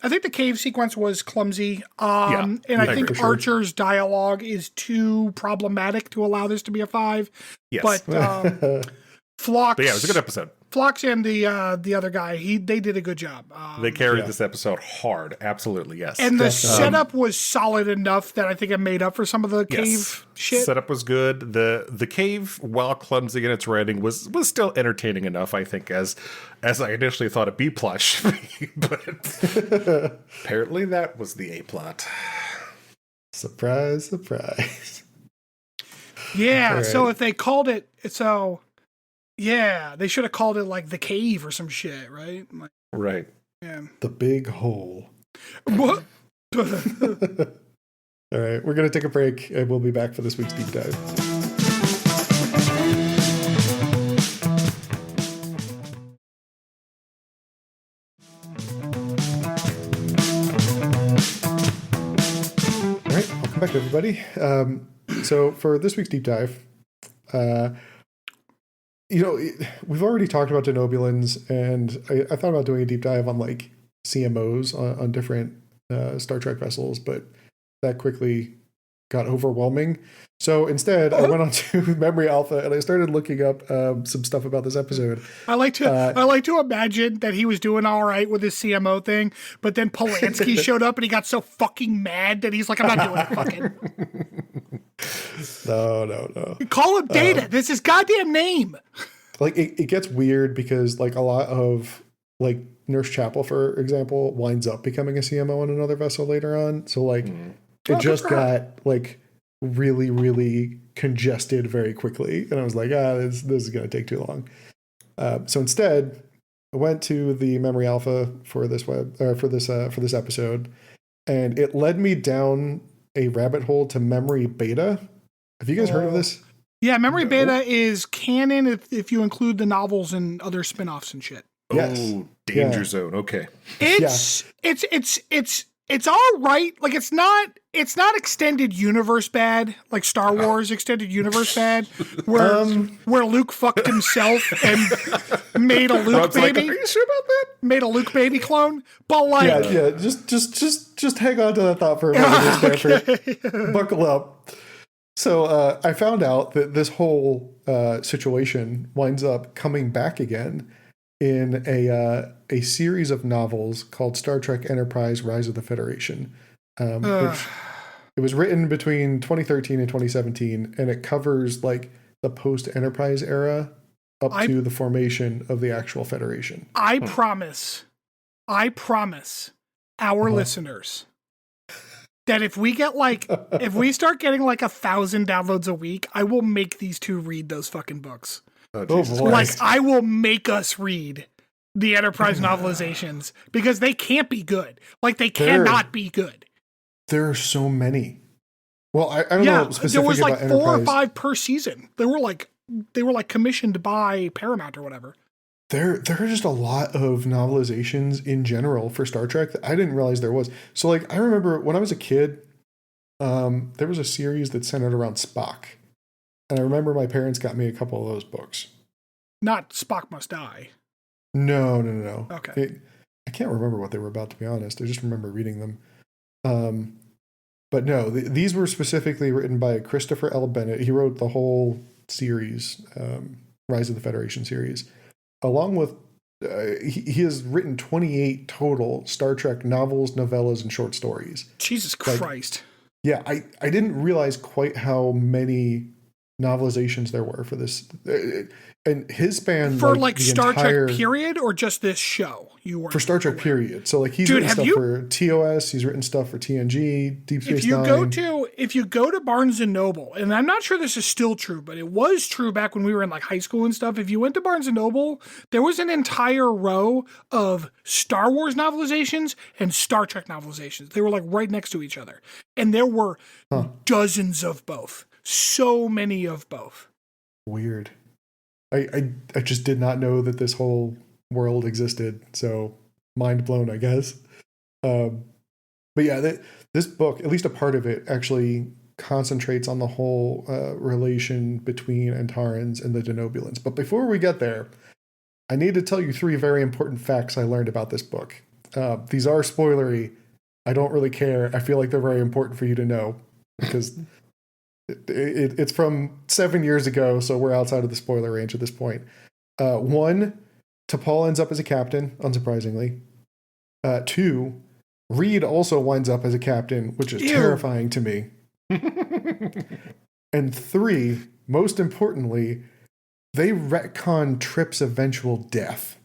I think the cave sequence was clumsy. And I think Archer's dialogue is too problematic to allow this to be a 5. Yes. But Phlox. But yeah, it was a good episode. Phlox and the other guy, they did a good job. They carried this episode hard. Absolutely, yes. And the setup was solid enough that I think it made up for some of the cave shit. Setup was good. The cave, while clumsy in its writing, was still entertaining enough, I think, as I initially thought a B plot should be. But apparently that was the A plot. Surprise, surprise. Yeah, right. So if they called it yeah, they should have called it like The Cave or some shit, right? Like, right. Yeah. The Big Hole. What? All right, we're going to take a break, and we'll be back for this week's deep dive. All right, welcome back, everybody. So for this week's deep dive, we've already talked about denobulins, and I thought about doing a deep dive on like CMOs on different Star Trek vessels, but that quickly got overwhelming. So instead, I went on to Memory Alpha and I started looking up some stuff about this episode. I like to imagine that he was doing all right with his CMO thing, but then Polanski showed up and he got so fucking mad that he's like, I'm not doing it fucking. No. Call him Data. This is goddamn name. Like it gets weird because like a lot of like Nurse Chapel, for example, winds up becoming a CMO on another vessel later on. So like it just got like really, really congested very quickly. And I was like, this is going to take too long. So instead I went to the Memory Alpha for this episode, and it led me down a rabbit hole to Memory Beta. Have you guys heard of this? Yeah, Memory Beta is canon if you include the novels and other spin-offs and shit. Yes. Oh, Danger Zone. Okay. It's all right. Like it's not extended universe bad, like Star Wars extended universe bad, where Luke fucked himself and made a Luke baby. Like, are you sure about that? Made a Luke baby clone, but like just hang on to that thought for a moment, Stanford. Buckle up. So I found out that this whole situation winds up coming back again in a series of novels called Star Trek Enterprise: Rise of the Federation, which It was written between 2013 and 2017, and it covers like the post-Enterprise era up to the formation of the actual Federation. I promise our listeners that if we start getting like 1,000 downloads a week, I will make these two read those fucking books. Oh, boy. Like, I will make us read the Enterprise novelizations because they can't be good. Like, they cannot be good. There are so many. Well, I don't know specifically there was like about 4 or Enterprise. 5 per season. They were like commissioned by Paramount or whatever. There are just a lot of novelizations in general for Star Trek that I didn't realize there was. So, like, I remember when I was a kid, there was a series that centered around Spock. And I remember my parents got me a couple of those books. Not Spock Must Die. No. Okay. I can't remember what they were about, to be honest. I just remember reading them. But no, these were specifically written by Christopher L. Bennett. He wrote the whole series, Rise of the Federation series. Along with, he has written 28 total Star Trek novels, novellas, and short stories. Jesus Christ. Yeah, I didn't realize quite how many novelizations there were for this. And his span for like the Star entire, Trek period or just this show? You were for Star Trek period. So like he's written stuff for TOS, he's written stuff for TNG, Deep Space Nine. If you go to Barnes and Noble, and I'm not sure this is still true, but it was true back when we were in like high school and stuff. If you went to Barnes and Noble, there was an entire row of Star Wars novelizations and Star Trek novelizations. They were like right next to each other, and there were dozens of both. So many of both. Weird. I just did not know that this whole world existed. So mind blown, I guess. But yeah, this book, at least a part of it, actually concentrates on the whole relation between Antarans and the Denobulans. But before we get there, I need to tell you 3 very important facts I learned about this book. These are spoilery. I don't really care. I feel like they're very important for you to know because it's from 7 years ago, so we're outside of the spoiler range at this point. 1, T'Pol ends up as a captain, unsurprisingly. 2, Reed also winds up as a captain, which is terrifying to me. And 3, most importantly, they retcon Trip's eventual death.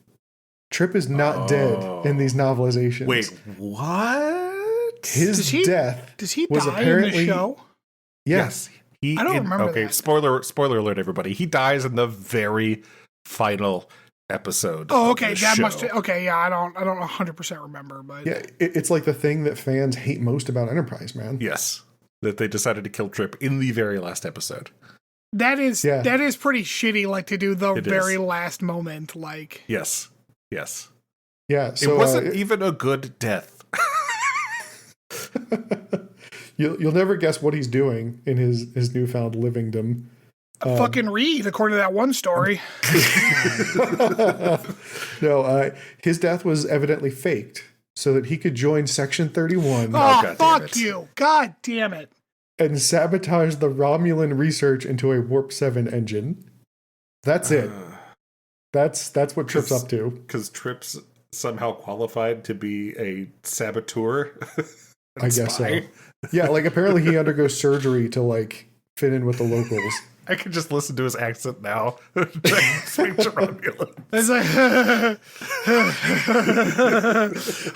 Trip is not dead in these novelizations. Wait, what? His death does he was die apparently in the show? Yes. I don't remember that. Spoiler alert, everybody. He dies in the very final episode. Oh, okay. Of the That show. must. Okay, yeah. I don't 100% remember, but Yeah, it's like the thing that fans hate most about Enterprise, man. Yes, that they decided to kill Trip in the very last episode. that is pretty shitty. Like to do the very last moment, like Yes. Yeah, So, it wasn't even a good death. You'll never guess what he's doing in his newfound livingdom. fucking Reed, according to that one story. No, his death was evidently faked so that he could join Section 31 Oh, fuck you. God damn it. and sabotage the Romulan research into a Warp 7 engine. That's it. That's what Trip's up to. Because Trip's somehow qualified to be a saboteur. I guess so. Yeah, like apparently he undergoes surgery to like fit in with the locals. I can just listen to his accent now. Speak to Romulan. It's like,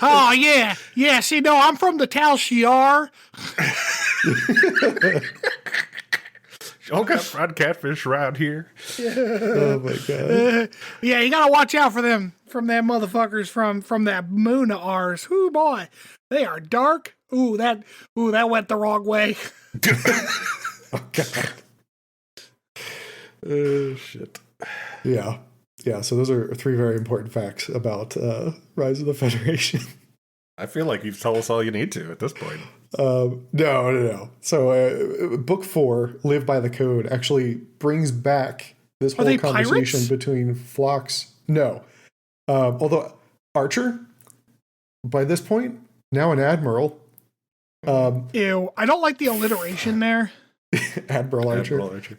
oh, yeah. Yeah, see, no, I'm from the Tal Shiar. Y'all got fried catfish around here. Oh, my God. Yeah, you gotta watch out for them, from them motherfuckers from that moon of ours. Ooh, boy. They are dark. Ooh, that went the wrong way. Oh, God. Shit. Yeah. So those are 3 very important facts about Rise of the Federation. I feel like you've told us all you need to at this point. No. So book 4, Live by the Code, actually brings back this whole conversation pirates? between Phlox. No. Although Archer, by this point, now an admiral. Ew, I don't like the alliteration there. Admiral Archer.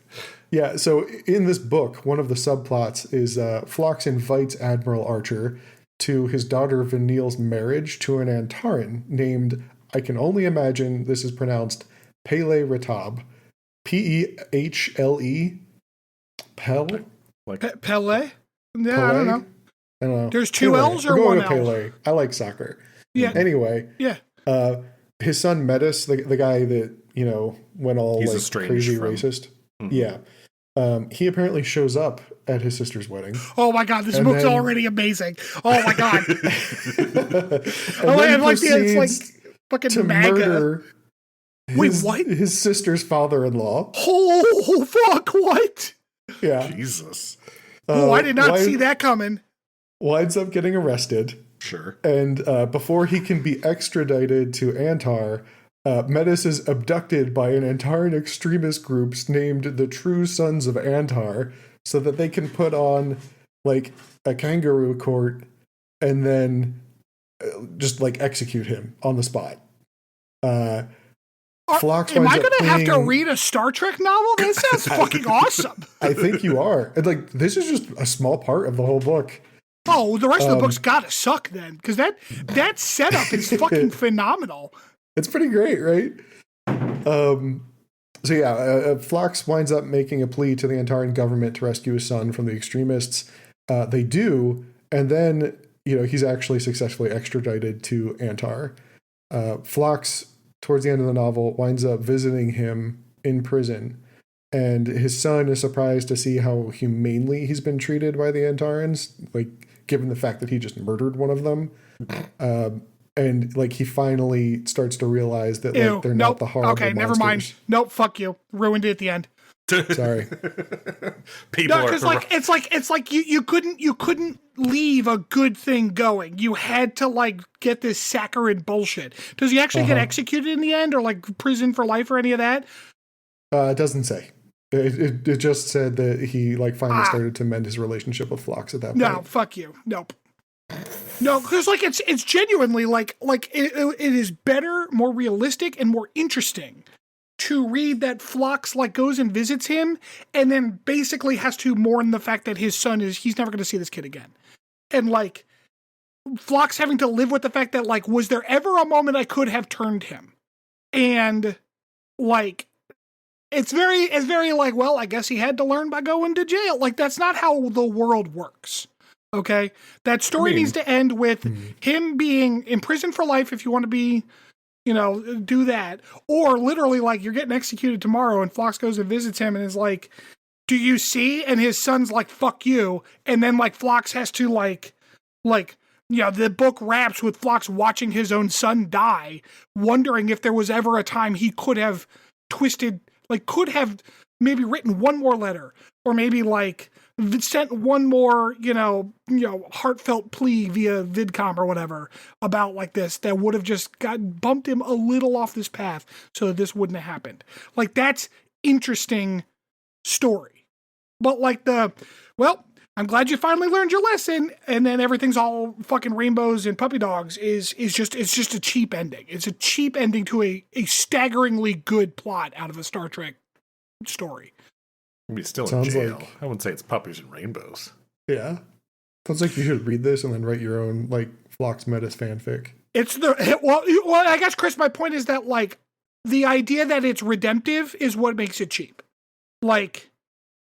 Yeah, so in this book, one of the subplots is Phlox invites Admiral Archer to his daughter Vanille's marriage to an Antaran named, I can only imagine this is pronounced Pele Ratab. Pehle. Pel? Like Pele? Yeah, Pele? I don't know. I don't know. There's two Pele. L's or We're going one with L? Pele. I like soccer. Yeah. Anyway, Yeah. his son Metis, the guy that, went all He's like estranged crazy from- racist. Mhm. Yeah. He apparently shows up at his sister's wedding. Oh my god, this And book's then- already amazing. Oh my god. And I then like the it's like proceeds fucking to MAGA. murder Wait, his, what? his sister's father-in-law. Oh fuck, what? Yeah. Jesus. Oh, I did not see that coming. Winds up getting arrested. Sure. And before he can be extradited to Antar, Metis is abducted by an Antaran extremist group named the True Sons of Antar, so that they can put on like a kangaroo court and then just like execute him on the spot. Phlox Am winds I up going to have to pleading- read a Star Trek novel? That sounds fucking awesome. I think you are. And, like, this is just a small part of the whole book. Oh, the rest of the book's got to suck then, because that setup is fucking phenomenal. It's pretty great, right? Phlox winds up making a plea to the Antaran government to rescue his son from the extremists. They do, and then he's actually successfully extradited to Antar. Phlox, towards the end of the novel, winds up visiting him in prison, and his son is surprised to see how humanely he's been treated by the Antarans, like given the fact that he just murdered one of them. And like he finally starts to realize that like they're not the horrible Okay, never monsters. mind. Nope, fuck you. Ruined it at the end. Sorry. People No, because like it's like you couldn't leave a good thing going. You had to like get this saccharine bullshit. Does he actually get executed in the end, or like prison for life, or any of that? It doesn't say. It just said that he like finally started to mend his relationship with Phlox at that point. No, fuck you. Nope. No, because like it's genuinely like it is better, more realistic, and more interesting to read that Phlox like goes and visits him, and then basically has to mourn the fact that his son he's never going to see this kid again, and like Phlox having to live with the fact that like, was there ever a moment I could have turned him, and like. It's very like, well, I guess he had to learn by going to jail. Like, that's not how the world works. Okay? That story needs to end with him being in prison for life if you want to be, do that. Or literally, like, you're getting executed tomorrow and Phlox goes and visits him and is like, do you see? And his son's like, fuck you. And then, like, Phlox has to, the book wraps with Phlox watching his own son die, wondering if there was ever a time he could have twisted... Like, could have maybe written one more letter, or maybe like sent one more, heartfelt plea via VidCom or whatever about like this that would have just bumped him a little off this path so that this wouldn't have happened. Like, that's interesting story. But like I'm glad you finally learned your lesson, and then everything's all fucking rainbows and puppy dogs it's just a cheap ending. It's a cheap ending to a staggeringly good plot out of a Star Trek story. He's still in Sounds jail. like- I wouldn't say it's puppies and rainbows. Yeah. Sounds like you should read this and then write your own like Phlox Metis fanfic. Well, I guess, Chris, my point is that like the idea that it's redemptive is what makes it cheap. Like,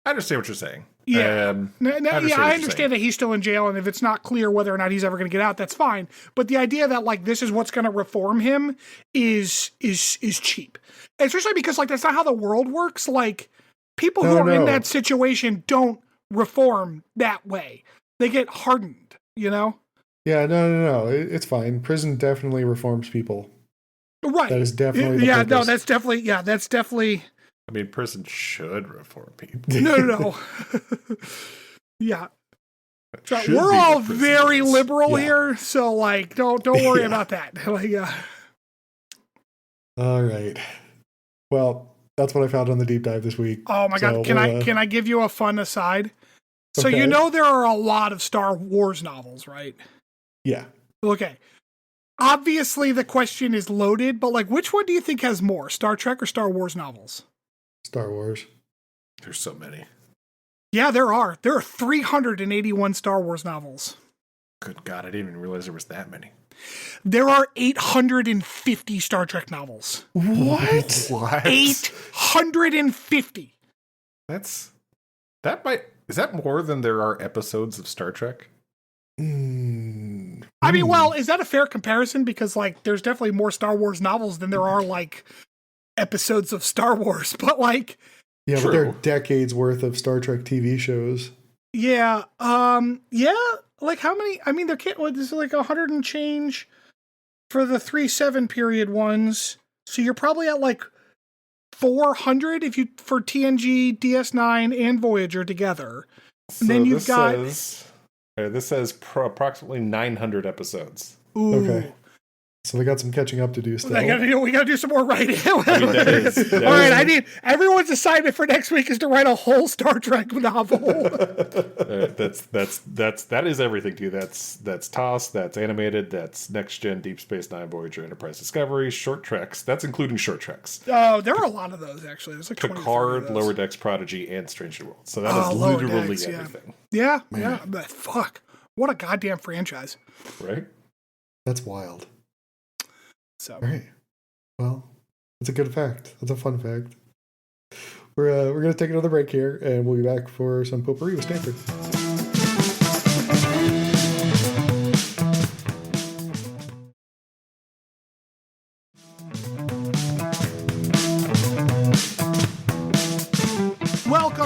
I understand what you're saying. yeah, I I understand that he's still in jail, and if it's not clear whether or not he's ever going to get out, that's fine. But the idea that like this is what's going to reform him is cheap, especially because like that's not how the world works. Like, people who are in that situation don't reform that way; they get hardened. Yeah, no. It's fine. Prison definitely reforms people. Right. That is definitely the no, purpose. that's definitely. I mean, prison should reform people. No. Yeah. So Should we're be all what prison very is. liberal Yeah. here, so like don't worry about that. Like, All right. Well, that's what I found on the deep dive this week. oh my god, can I give you a fun aside? So Okay. there are a lot of Star Wars novels, right? Yeah. Okay. Obviously the question is loaded, but like which one do you think has more, Star Trek or Star Wars novels? Star Wars. There's so many. Yeah, there are. There are 381 Star Wars novels. Good God, I didn't even realize there was that many. There are 850 Star Trek novels. What? What? 850. Is that more than there are episodes of Star Trek? I mean, well, is that a fair comparison? Because, like, there's definitely more Star Wars novels than there are, like, episodes of Star Wars. But, like... Yeah, True. but there are decades worth of Star Trek TV shows. Yeah. Yeah. Like, how many... I mean, there can't... What, this is like 100 and change for the 3-7 period ones. So you're probably at, like, 400 if you for TNG, DS9, and Voyager together. And then you've got... This says approximately 900 episodes. Ooh. Okay. So we got some catching up to do still. We gotta do some more writing. I mean, that All right, I need everyone's assignment for next week is to write a whole Star Trek novel. That is everything to you. That's TOS, that's animated, that's Next Gen, Deep Space Nine, Voyager, Enterprise, Discovery, short treks. That's including short treks. Oh, there are a lot of those actually. There's like Picard, Lower Decks, Prodigy, and Strange New Worlds. So that is Lower literally Decks, everything. Yeah. But fuck, what a goddamn franchise. Right? That's wild. So, all right. Well, that's a good fact. That's a fun fact. We're going to take another break here, and we'll be back for some Potpourri with Stanford.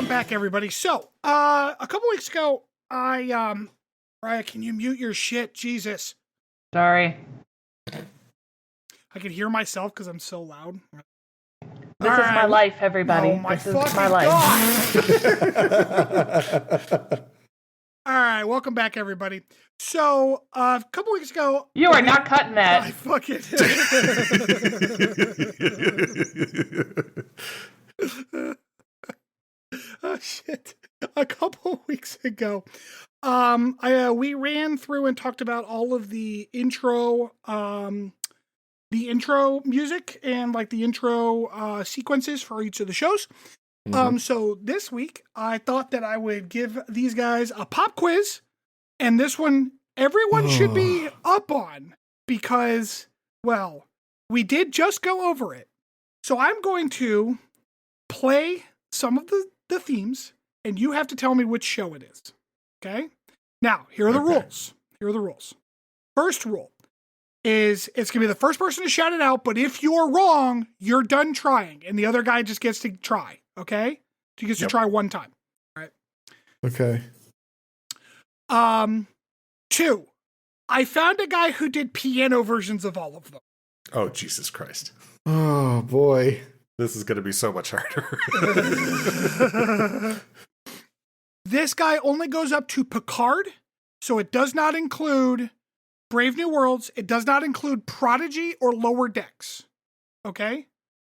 welcome back, everybody. So, a couple weeks ago, Raya, can you mute your shit? Jesus. Sorry. I can hear myself because I'm so loud. This is my life, everybody. Oh my this is fucking my life. God. All right, welcome back, everybody. So, a couple weeks ago... You are not cutting that. I fucking... Oh, shit. A couple weeks ago, we ran through and talked about all of the intro music and like the intro sequences for each of the shows. Mm-hmm. So this week I thought that I would give these guys a pop quiz, and this one everyone should be up on because, well, we did just go over it. So I'm going to play some of the themes, and you have to tell me which show it is. Okay? Now, here are the rules. Here are the rules. First rule is it's going to be the first person to shout it out, but if you're wrong, you're done trying, and the other guy just gets to try, okay? He gets to try one time. All right. Okay. 2, I found a guy who did piano versions of all of them. Oh, Jesus Christ. Oh, boy. This is going to be so much harder. This guy only goes up to Picard, so it does not include Brave New Worlds. It does not include Prodigy or Lower Decks. Okay?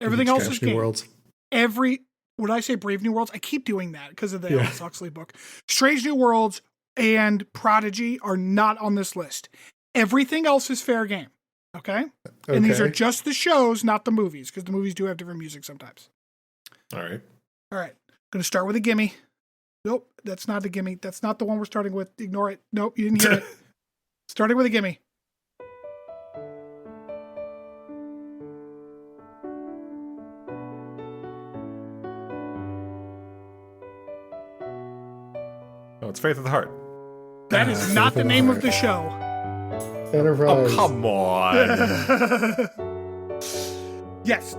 Everything else is game. Worlds. Would I say Brave New Worlds? I keep doing that because of the Aldous Huxley book. Strange New Worlds and Prodigy are not on this list. Everything else is fair game. Okay? And these are just the shows, not the movies, because the movies do have different music sometimes. All right. Going to start with a gimme. Nope, that's not a gimme. That's not the one we're starting with. Ignore it. Nope, you didn't hear it. Starting with a gimme. Oh, it's Faith of the Heart. That is not the name of the show. Enterprise. Oh, come on. Yes.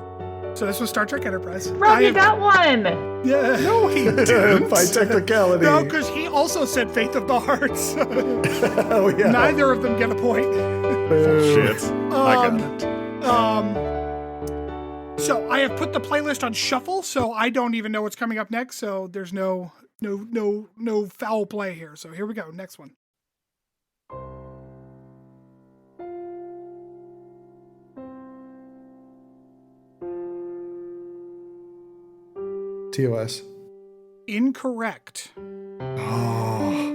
So this was Star Trek Enterprise. Rob, you got one. Yeah. No, he Didn't. By technicality. No, because he also said Faith of the Hearts. Oh, yeah. Neither of them get a point. Shit. I got it. So I have put the playlist on shuffle, so I don't even know what's coming up next. So there's no foul play here. So here we go. Next one. TOS. Incorrect. Oh.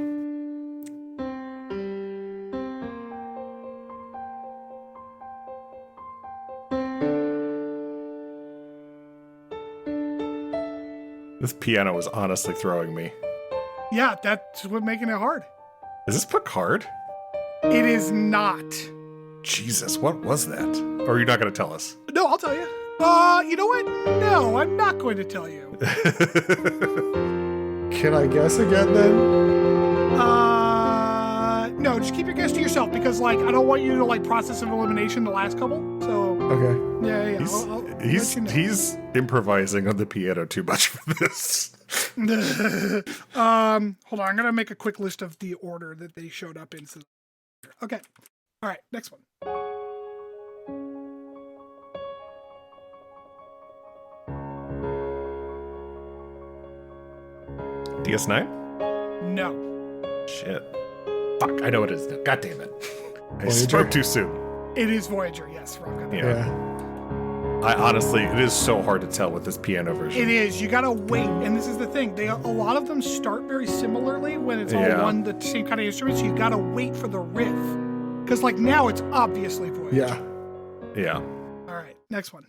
This piano is honestly throwing me. Yeah, that's what's making it hard. Is this Picard? It is not. Jesus, what was that? Or are you not going to tell us? No, I'll tell you. You know what? No, I'm not going to tell you. Can I guess again then? No, just keep your guess to yourself because, like, I don't want you to, like, process of elimination the last couple. So, Okay. yeah. He's improvising on the piano too much for this. Hold on. I'm going to make a quick list of the order that they showed up in. Okay. All right. Next one. DS9? No. Shit. Fuck, I know what it is now. God damn it. I Voyager? spoke too soon. It is Voyager. Yes, Rob got that. Yeah. I honestly, it is so hard to tell with this piano version. It is. You gotta wait, and this is the thing. A lot of them start very similarly when it's all the same kind of instrument. So you gotta wait for the riff, because like now it's obviously Voyager. Yeah. Yeah. All right, next one.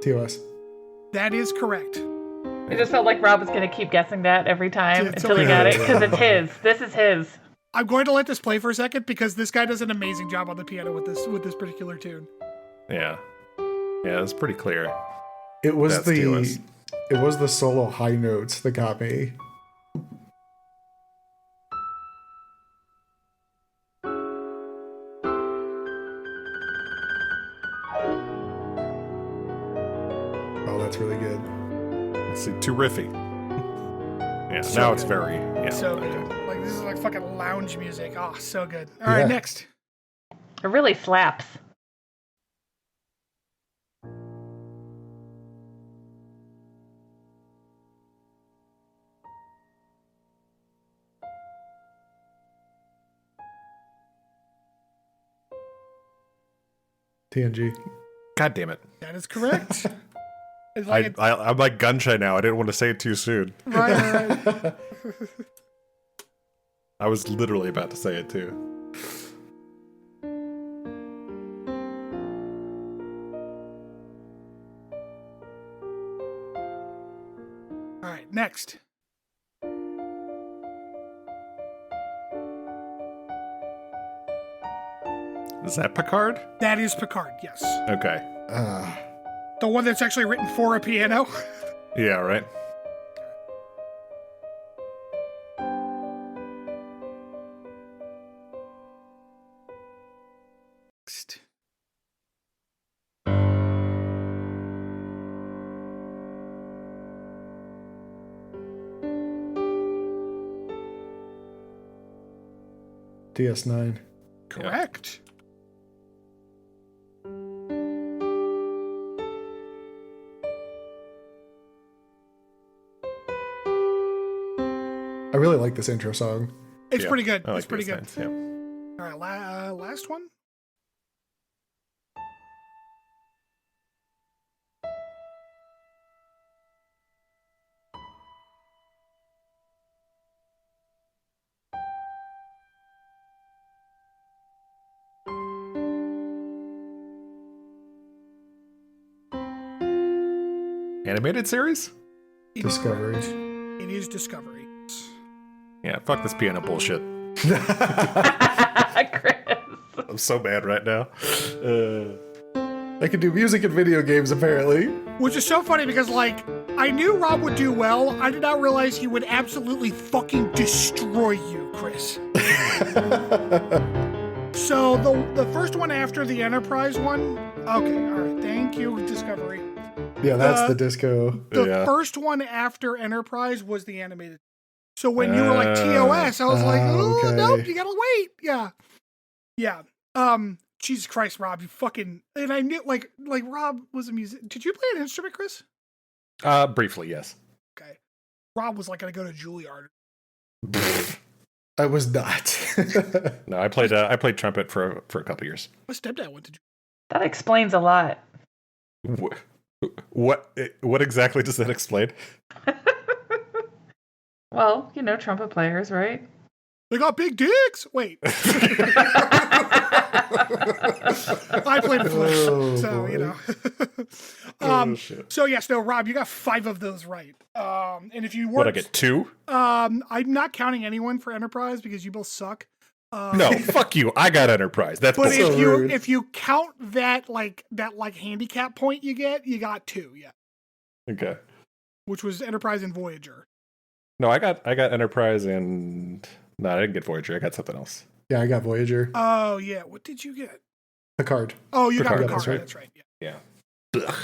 TOS. That is correct. It just felt like Rob was going to keep guessing that every time It's until he okay. got it, because it's his. This is his. I'm going to let this play for a second because this guy does an amazing job on the piano with this particular tune. Yeah. Yeah, it's pretty clear. It was That's TOS. it was the solo high notes that got me. Oh, that's really good. Let's see, too riffy. Yeah, So now it's good. very, yeah. So good. okay. Like this is like fucking lounge music. Oh, so good. All right, Yeah. next. It really slaps. TNG. God damn it. That is correct. It's like I'm like gun shy now. I didn't want to say it too soon. right. I was literally about to say it too. All right, next. Is that Picard? That is Picard. Yes, Okay. the one that's actually written for a piano. Yeah, right? Next. DS9. Correct. I really like this intro song. It's Yeah, pretty good. I like It's pretty these good. things, yeah. All right, last one. Animated series? It is Discovery. correct. It is Discovery. Yeah, fuck this piano bullshit. Chris. I'm so mad right now. I can do music and video games, apparently. Which is so funny because, like, I knew Rob would do well. I did not realize he would absolutely fucking destroy you, Chris. So the first one after the Enterprise one. Okay, all right. Thank you, Discovery. Yeah, that's the disco. The Yeah. first one after Enterprise was the animated. So when you were like TOS, I was like, oh, okay. nope, you gotta wait. Yeah. Yeah. Jesus Christ, Rob, you fucking, and I knew like Rob was a musician. Did you play an instrument, Chris? Briefly, yes. Okay. Rob was like gonna go to Juilliard. I was not. No, I played trumpet for a couple years. My stepdad went to Juilliard. That explains a lot. What exactly does that explain? Well, you know, trumpet players, right? They got big dicks. Wait. I played a flute, Oh, so boy. you know. shit. So yes, no, Rob, you got 5 of those right. And if you What, I weren't, get 2? I'm not counting anyone for Enterprise because you both suck. No, fuck you. I got Enterprise. That's But bullshit. if you count that handicap point you got 2, yeah. Okay. Which was Enterprise and Voyager. No, I got Enterprise and... No, I didn't get Voyager. I got something else. Yeah, I got Voyager. Oh, yeah. What did you get? Picard. Oh, you got Picard, Picard. that's right. Yeah.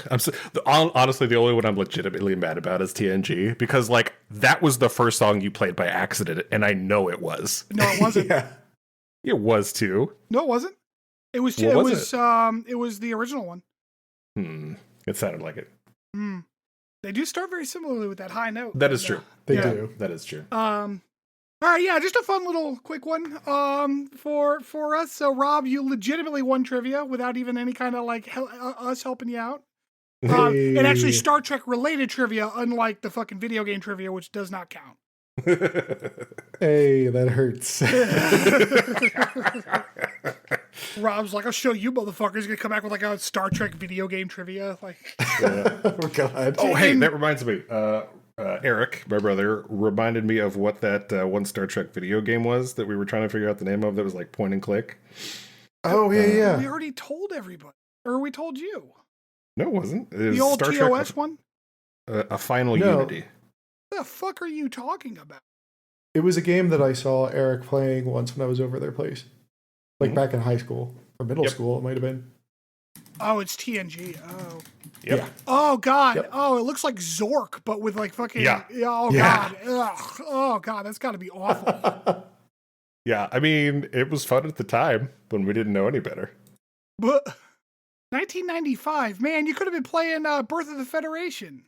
Honestly, the only one I'm legitimately mad about is TNG, because, like, that was the first song you played by accident, and I know it was. No, it wasn't. Yeah. It was, too. No, it wasn't. It was it was the original one. It sounded like it. They do start very similarly with that high note. That is true. They do. That is true. All right, yeah, just a fun little quick one for us. So, Rob, you legitimately won trivia without even any kind of like us helping you out. Hey. And actually, Star Trek related trivia, unlike the fucking video game trivia, which does not count. Hey, that hurts. Rob's like, I'll show you motherfuckers. Gonna come back with like a Star Trek video game trivia. Like, Oh, God. Oh, hey, that reminds me. Eric, my brother, reminded me of what that one Star Trek video game was that we were trying to figure out the name of that was like point and click. Oh, yeah. we already told everybody, or we told you. No, it wasn't. It was The old Star TOS Trek, one. A Final No. Unity. What the fuck are you talking about? It was a game that I saw Eric playing once when I was over their place. Like back in high school or middle school, it might have been. Oh, it's TNG. Oh. Yep. Yeah. Oh God! Yep. Oh, it looks like Zork, but with like fucking. Yeah. Oh Yeah. God! Ugh. Oh God! That's got to be awful. Yeah, I mean, it was fun at the time when we didn't know any better. But 1995, man, you could have been playing Birth of the Federation.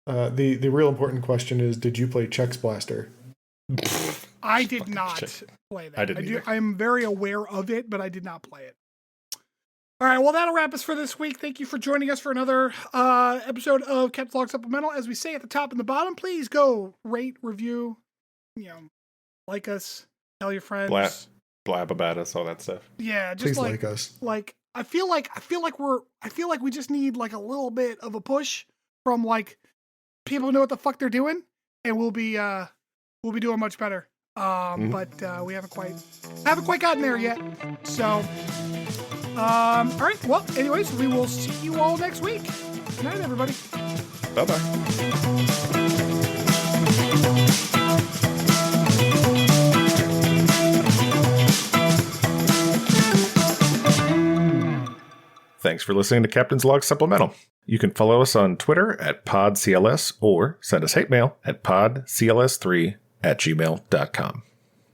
The real important question is, did you play Chex Blaster? I did Fucking not shit. play that. I didn't either. I am very aware of it, but I did not play it. All right, well, that'll wrap us for this week. Thank you for joining us for another episode of Captain's Log Supplemental. As we say at the top and the bottom, please go rate, review, like us, tell your friends. Blab about us, all that stuff. Yeah, just Please like us. Like I feel like we just need like a little bit of a push from like people who know what the fuck they're doing, and we'll be doing much better. But we haven't quite gotten there yet. So all right, well, anyways, we will see you all next week. Good night, everybody. Bye-bye. Thanks for listening to Captain's Log Supplemental. You can follow us on Twitter at PodCLS or send us hate mail at podcls3@gmail.com.